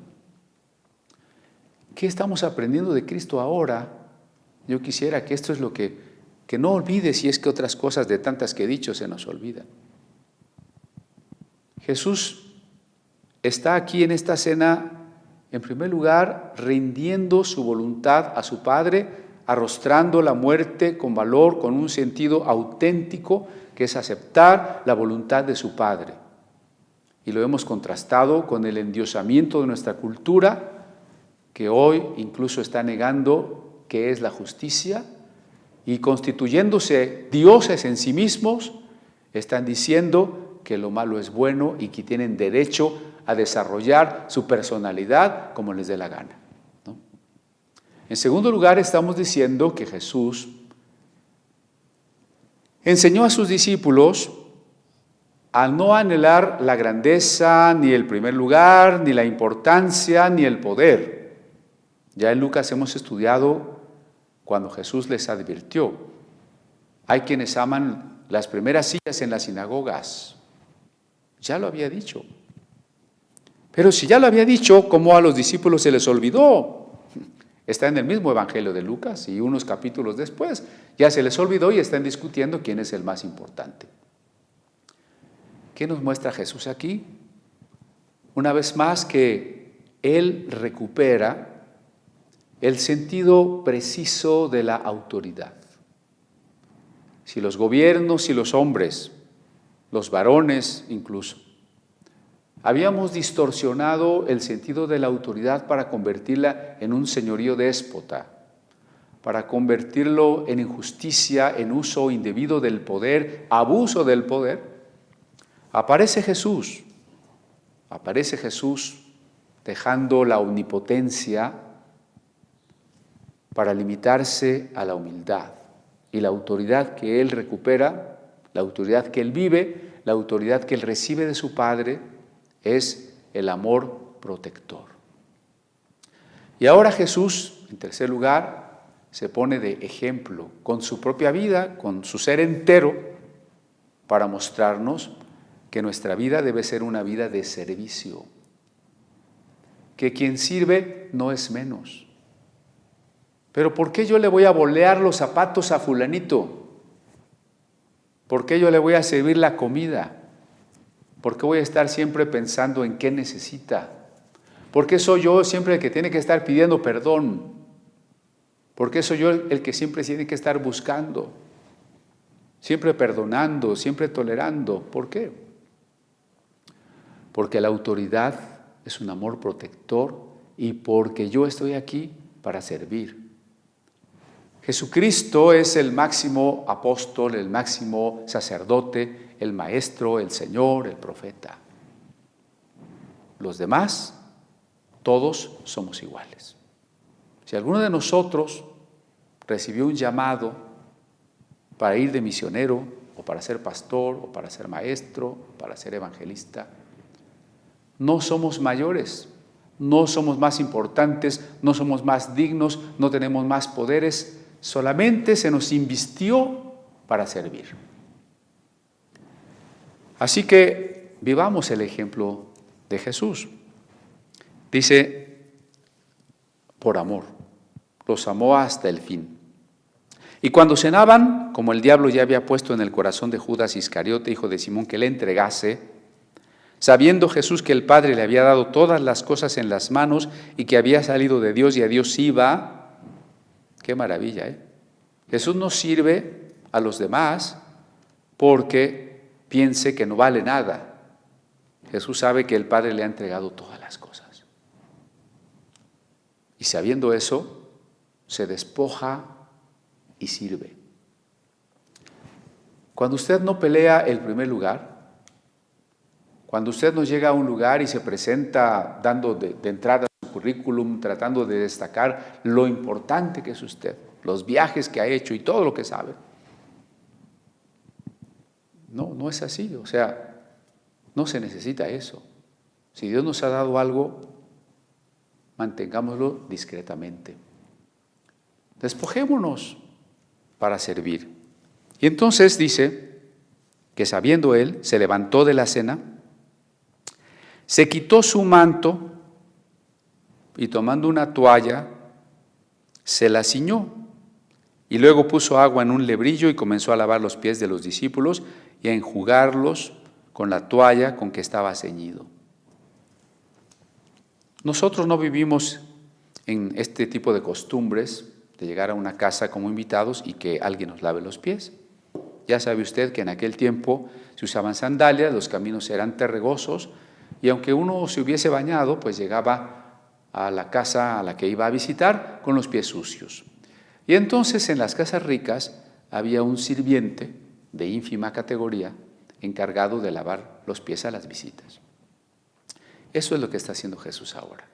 Speaker 1: ¿Qué estamos aprendiendo de Cristo ahora? Yo quisiera que esto es lo que no olvides, si es que otras cosas de tantas que he dicho se nos olvidan. Jesús está aquí en esta cena, en primer lugar, rindiendo su voluntad a su Padre, arrostrando la muerte con valor, con un sentido auténtico, que es aceptar la voluntad de su Padre. Y lo hemos contrastado con el endiosamiento de nuestra cultura, que hoy incluso está negando qué es la justicia, y constituyéndose dioses en sí mismos, están diciendo que lo malo es bueno y que tienen derecho a desarrollar su personalidad como les dé la gana, ¿no? En segundo lugar, estamos diciendo que Jesús enseñó a sus discípulos a no anhelar la grandeza, ni el primer lugar, ni la importancia, ni el poder. Ya en Lucas hemos estudiado cuando Jesús les advirtió. Hay quienes aman las primeras sillas en las sinagogas. Ya lo había dicho. Pero si ya lo había dicho, ¿cómo a los discípulos se les olvidó? Está en el mismo Evangelio de Lucas y unos capítulos después. Ya se les olvidó y están discutiendo quién es el más importante. ¿Qué nos muestra Jesús aquí? Una vez más que Él recupera el sentido preciso de la autoridad. Si los gobiernos y los hombres, los varones incluso, habíamos distorsionado el sentido de la autoridad para convertirla en un señorío déspota, para convertirlo en injusticia, en uso indebido del poder, abuso del poder. Aparece Jesús dejando la omnipotencia para limitarse a la humildad y la autoridad que Él recupera, la autoridad que Él vive, la autoridad que Él recibe de su Padre, es el amor protector. Y ahora Jesús, en tercer lugar, se pone de ejemplo con su propia vida, con su ser entero, para mostrarnos que nuestra vida debe ser una vida de servicio, que quien sirve no es menos. Pero ¿por qué yo le voy a bolear los zapatos a fulanito? ¿Por qué yo le voy a servir la comida? ¿Por qué voy a estar siempre pensando en qué necesita? ¿Por qué soy yo siempre el que tiene que estar pidiendo perdón? ¿Por qué soy yo el que siempre tiene que estar buscando? Siempre perdonando, siempre tolerando. ¿Por qué? Porque la autoridad es un amor protector y porque yo estoy aquí para servir. Jesucristo es el máximo apóstol, el máximo sacerdote, el maestro, el Señor, el profeta. Los demás, todos somos iguales. Si alguno de nosotros recibió un llamado para ir de misionero, o para ser pastor, o para ser maestro, para ser evangelista, no somos mayores, no somos más importantes, no somos más dignos, no tenemos más poderes, solamente se nos invistió para servir. Así que vivamos el ejemplo de Jesús. Dice, por amor, los amó hasta el fin. Y cuando cenaban, como el diablo ya había puesto en el corazón de Judas Iscariote, hijo de Simón, que le entregase, sabiendo Jesús que el Padre le había dado todas las cosas en las manos y que había salido de Dios y a Dios iba, qué maravilla, ¿eh? Jesús no sirve a los demás porque piense que no vale nada. Jesús sabe que el Padre le ha entregado todas las cosas. Y sabiendo eso, se despoja y sirve. Cuando usted no pelea el primer lugar, cuando usted no llega a un lugar y se presenta dando de entrada su currículum, tratando de destacar lo importante que es usted, los viajes que ha hecho y todo lo que sabe. No es así, o sea, no se necesita eso. Si Dios nos ha dado algo, mantengámoslo discretamente. Despojémonos para servir. Y entonces dice que sabiendo él, se levantó de la cena, se quitó su manto y tomando una toalla, se la ciñó y luego puso agua en un lebrillo y comenzó a lavar los pies de los discípulos y a enjugarlos con la toalla con que estaba ceñido. Nosotros no vivimos en este tipo de costumbres de llegar a una casa como invitados y que alguien nos lave los pies. Ya sabe usted que en aquel tiempo se usaban sandalias, los caminos eran terregosos y aunque uno se hubiese bañado, pues llegaba a la casa a la que iba a visitar con los pies sucios. Y entonces en las casas ricas había un sirviente de ínfima categoría encargado de lavar los pies a las visitas. Eso es lo que está haciendo Jesús ahora.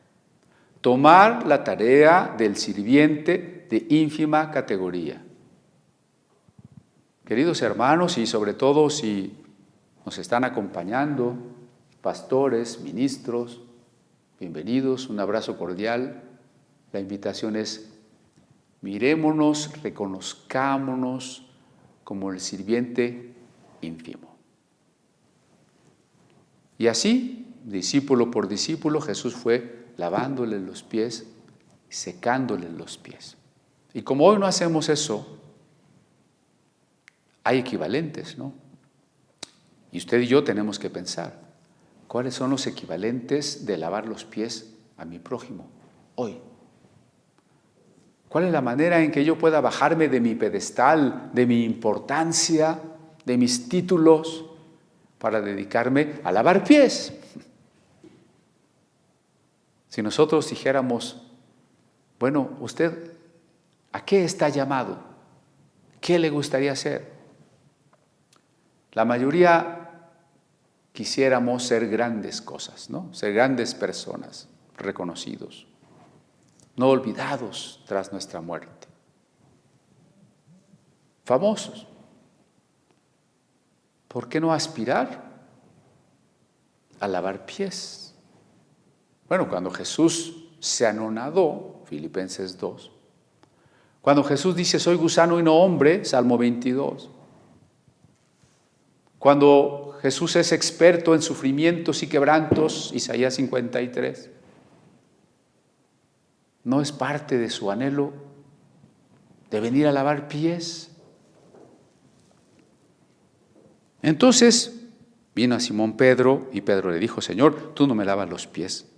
Speaker 1: Tomar la tarea del sirviente de ínfima categoría. Queridos hermanos, y sobre todo si nos están acompañando, pastores, ministros, bienvenidos, un abrazo cordial. La invitación es: mirémonos, reconozcámonos como el sirviente ínfimo. Y así, discípulo por discípulo, Jesús fue lavándole los pies, secándole los pies. Y como hoy no hacemos eso, hay equivalentes, ¿no? Y usted y yo tenemos que pensar, ¿cuáles son los equivalentes de lavar los pies a mi prójimo hoy? ¿Cuál es la manera en que yo pueda bajarme de mi pedestal, de mi importancia, de mis títulos, para dedicarme a lavar pies? Si nosotros dijéramos, bueno, ¿usted a qué está llamado? ¿Qué le gustaría hacer? La mayoría quisiéramos ser grandes cosas, ¿no? Ser grandes personas, reconocidos, no olvidados tras nuestra muerte. Famosos. ¿Por qué no aspirar a lavar pies? Bueno, cuando Jesús se anonadó, Filipenses 2, cuando Jesús dice, soy gusano y no hombre, Salmo 22, cuando Jesús es experto en sufrimientos y quebrantos, Isaías 53, ¿no es parte de su anhelo de venir a lavar pies? Entonces vino a Simón Pedro y Pedro le dijo, Señor, tú no me lavas los pies.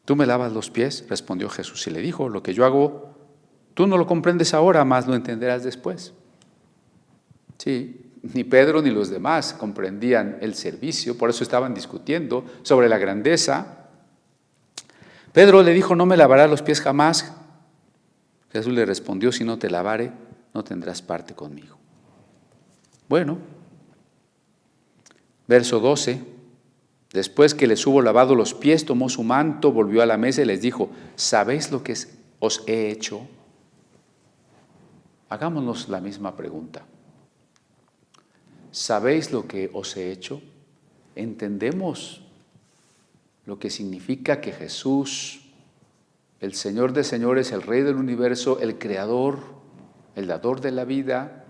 Speaker 1: ¿Tú me lavas los pies? Respondió Jesús y le dijo, lo que yo hago, tú no lo comprendes ahora, mas lo entenderás después. Sí, ni Pedro ni los demás comprendían el servicio, por eso estaban discutiendo sobre la grandeza. Pedro le dijo, no me lavarás los pies jamás. Jesús le respondió, si no te lavare, no tendrás parte conmigo. Bueno, verso 12. Después que les hubo lavado los pies, tomó su manto, volvió a la mesa y les dijo, ¿sabéis lo que os he hecho? Hagámonos la misma pregunta. ¿Sabéis lo que os he hecho? ¿Entendemos lo que significa que Jesús, el Señor de señores, el Rey del universo, el Creador, el dador de la vida,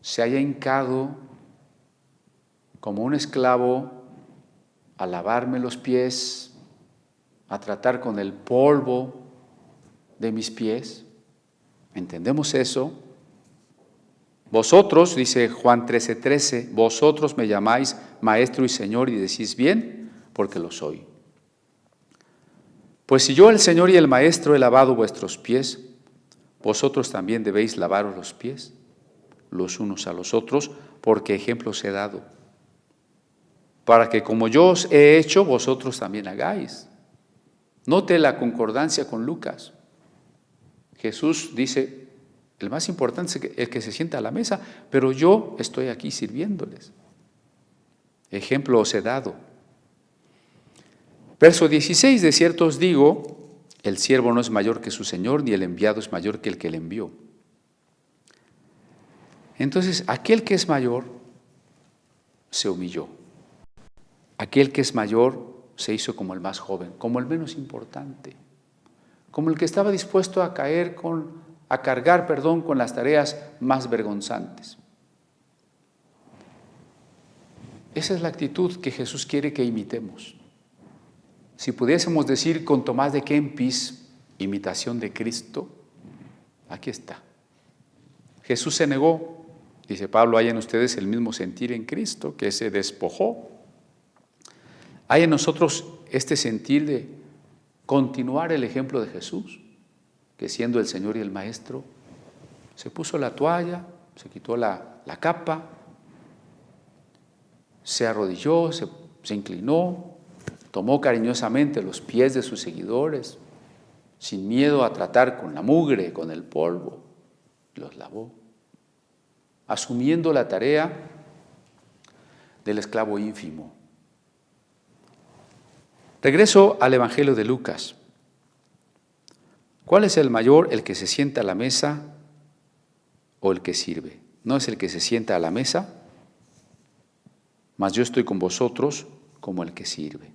Speaker 1: se haya hincado como un esclavo a lavarme los pies, a tratar con el polvo de mis pies? ¿Entendemos eso? Vosotros, dice Juan 13:13, vosotros me llamáis Maestro y Señor y decís bien, porque lo soy. Pues si yo, el Señor y el Maestro, he lavado vuestros pies, vosotros también debéis lavaros los pies, los unos a los otros, porque ejemplo os he dado, para que como yo os he hecho, vosotros también hagáis. Note la concordancia con Lucas. Jesús dice, el más importante es el que se sienta a la mesa, pero yo estoy aquí sirviéndoles. Ejemplo os he dado. Verso 16, de cierto os digo, el siervo no es mayor que su señor, ni el enviado es mayor que el que le envió. Entonces, aquel que es mayor se humilló. Aquel que es mayor se hizo como el más joven, como el menos importante, como el que estaba dispuesto a cargar con las tareas más vergonzantes. Esa es la actitud que Jesús quiere que imitemos. Si pudiésemos decir con Tomás de Kempis, imitación de Cristo, aquí está. Jesús se negó, dice Pablo, hay en ustedes el mismo sentir en Cristo, que se despojó. Hay en nosotros este sentir de continuar el ejemplo de Jesús, que siendo el Señor y el Maestro, se puso la toalla, se quitó la capa, se arrodilló, se inclinó, tomó cariñosamente los pies de sus seguidores, sin miedo a tratar con la mugre, con el polvo, los lavó, asumiendo la tarea del esclavo ínfimo. Regreso al Evangelio de Lucas. ¿Cuál es el mayor, el que se sienta a la mesa o el que sirve? ¿No es el que se sienta a la mesa? Mas yo estoy con vosotros como el que sirve.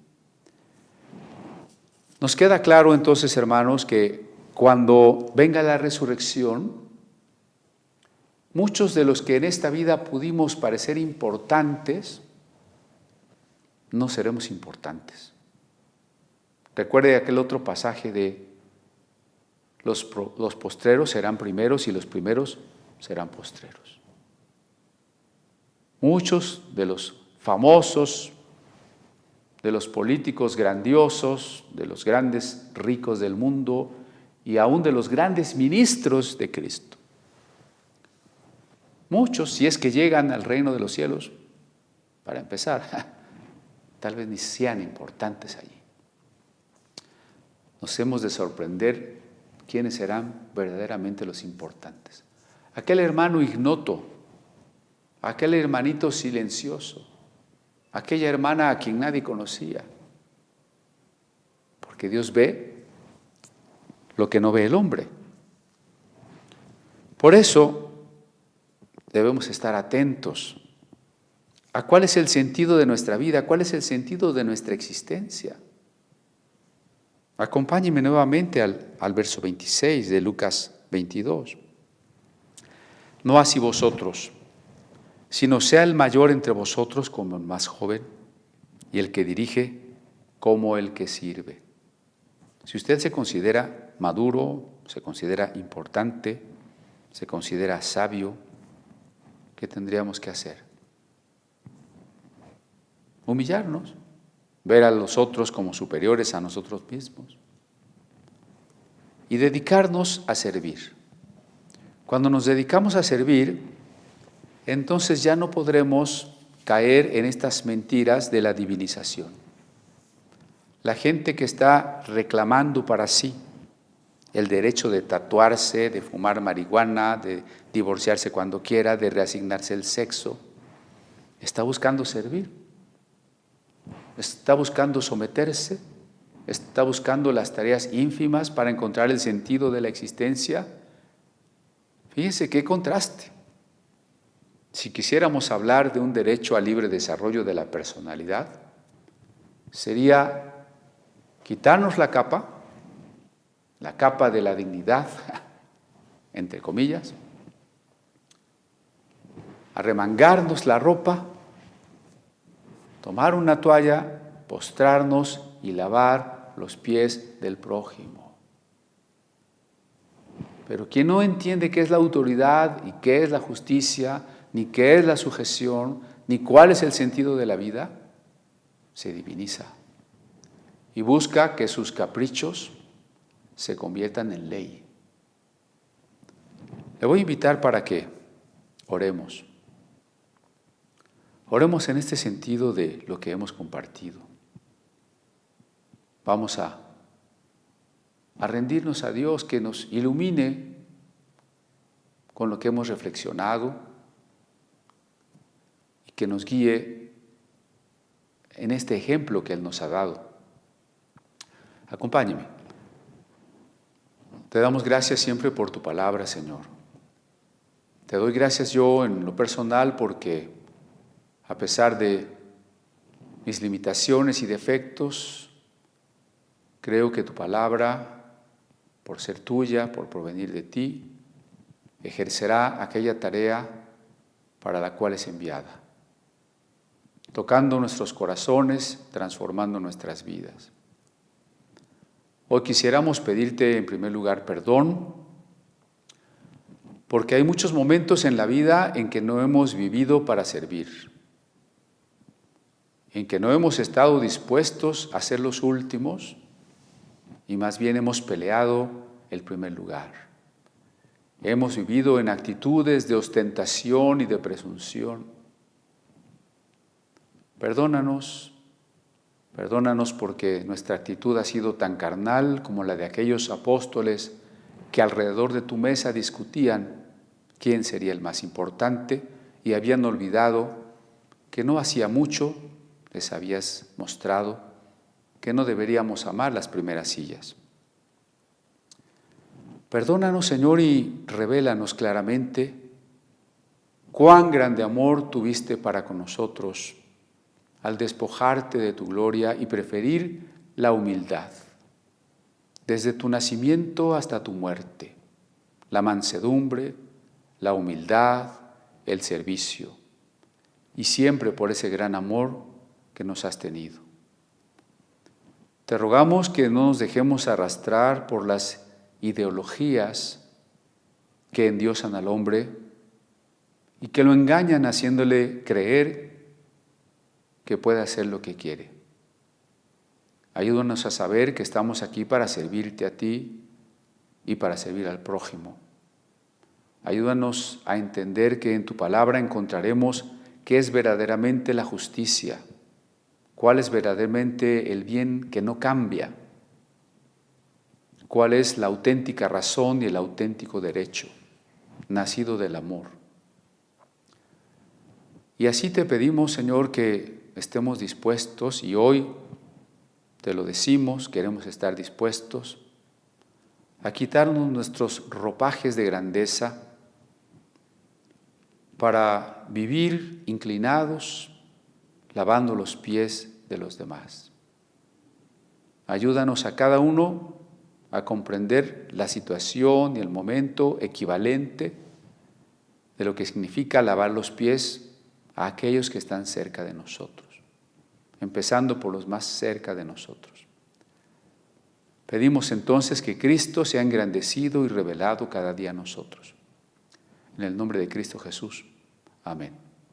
Speaker 1: Nos queda claro entonces, hermanos, que cuando venga la resurrección, muchos de los que en esta vida pudimos parecer importantes, no seremos importantes. Recuerde aquel otro pasaje de los postreros serán primeros y los primeros serán postreros. Muchos de los famosos, de los políticos grandiosos, de los grandes ricos del mundo y aún de los grandes ministros de Cristo. Muchos, si es que llegan al reino de los cielos, para empezar, tal vez ni sean importantes allí. Nos hemos de sorprender quiénes serán verdaderamente los importantes. Aquel hermano ignoto, aquel hermanito silencioso, aquella hermana a quien nadie conocía. Porque Dios ve lo que no ve el hombre. Por eso debemos estar atentos a cuál es el sentido de nuestra vida, cuál es el sentido de nuestra existencia. Acompáñenme nuevamente al verso 26 de Lucas 22. No así vosotros, sino sea el mayor entre vosotros como el más joven y el que dirige como el que sirve. Si usted se considera maduro, se considera importante, se considera sabio, ¿qué tendríamos que hacer? Humillarnos. Ver a los otros como superiores a nosotros mismos y dedicarnos a servir. Cuando nos dedicamos a servir, entonces ya no podremos caer en estas mentiras de la divinización. La gente que está reclamando para sí el derecho de tatuarse, de fumar marihuana, de divorciarse cuando quiera, de reasignarse el sexo, está buscando servir. Está buscando someterse, está buscando las tareas ínfimas para encontrar el sentido de la existencia. Fíjense qué contraste. Si quisiéramos hablar de un derecho al libre desarrollo de la personalidad, sería quitarnos la capa de la dignidad, entre comillas, arremangarnos la ropa, tomar una toalla, postrarnos y lavar los pies del prójimo. Pero quien no entiende qué es la autoridad y qué es la justicia, ni qué es la sujeción, ni cuál es el sentido de la vida, se diviniza y busca que sus caprichos se conviertan en ley. Le voy a invitar para que oremos. Oremos en este sentido de lo que hemos compartido. Vamos a rendirnos a Dios que nos ilumine con lo que hemos reflexionado y que nos guíe en este ejemplo que Él nos ha dado. Acompáñeme. Te damos gracias siempre por tu palabra, Señor. Te doy gracias yo en lo personal porque a pesar de mis limitaciones y defectos, creo que tu palabra, por ser tuya, por provenir de ti, ejercerá aquella tarea para la cual es enviada, tocando nuestros corazones, transformando nuestras vidas. Hoy quisiéramos pedirte en primer lugar perdón, porque hay muchos momentos en la vida en que no hemos vivido para servir, en que no hemos estado dispuestos a ser los últimos y más bien hemos peleado el primer lugar. Hemos vivido en actitudes de ostentación y de presunción. Perdónanos porque nuestra actitud ha sido tan carnal como la de aquellos apóstoles que alrededor de tu mesa discutían quién sería el más importante y habían olvidado que no hacía mucho les habías mostrado que no deberíamos amar las primeras sillas. Perdónanos, Señor, y revélanos claramente cuán grande amor tuviste para con nosotros al despojarte de tu gloria y preferir la humildad, desde tu nacimiento hasta tu muerte, la mansedumbre, la humildad, el servicio, y siempre por ese gran amor que nos has tenido. Te rogamos que no nos dejemos arrastrar por las ideologías que endiosan al hombre y que lo engañan haciéndole creer que puede hacer lo que quiere. Ayúdanos a saber que estamos aquí para servirte a ti y para servir al prójimo. Ayúdanos a entender que en tu palabra encontraremos qué es verdaderamente la justicia, cuál es verdaderamente el bien que no cambia, cuál es la auténtica razón y el auténtico derecho, nacido del amor. Y así te pedimos, Señor, que estemos dispuestos, y hoy te lo decimos, queremos estar dispuestos a quitarnos nuestros ropajes de grandeza para vivir inclinados, lavando los pies de los demás. Ayúdanos a cada uno a comprender la situación y el momento equivalente de lo que significa lavar los pies a aquellos que están cerca de nosotros, empezando por los más cerca de nosotros. Pedimos entonces que Cristo sea engrandecido y revelado cada día a nosotros. En el nombre de Cristo Jesús. Amén.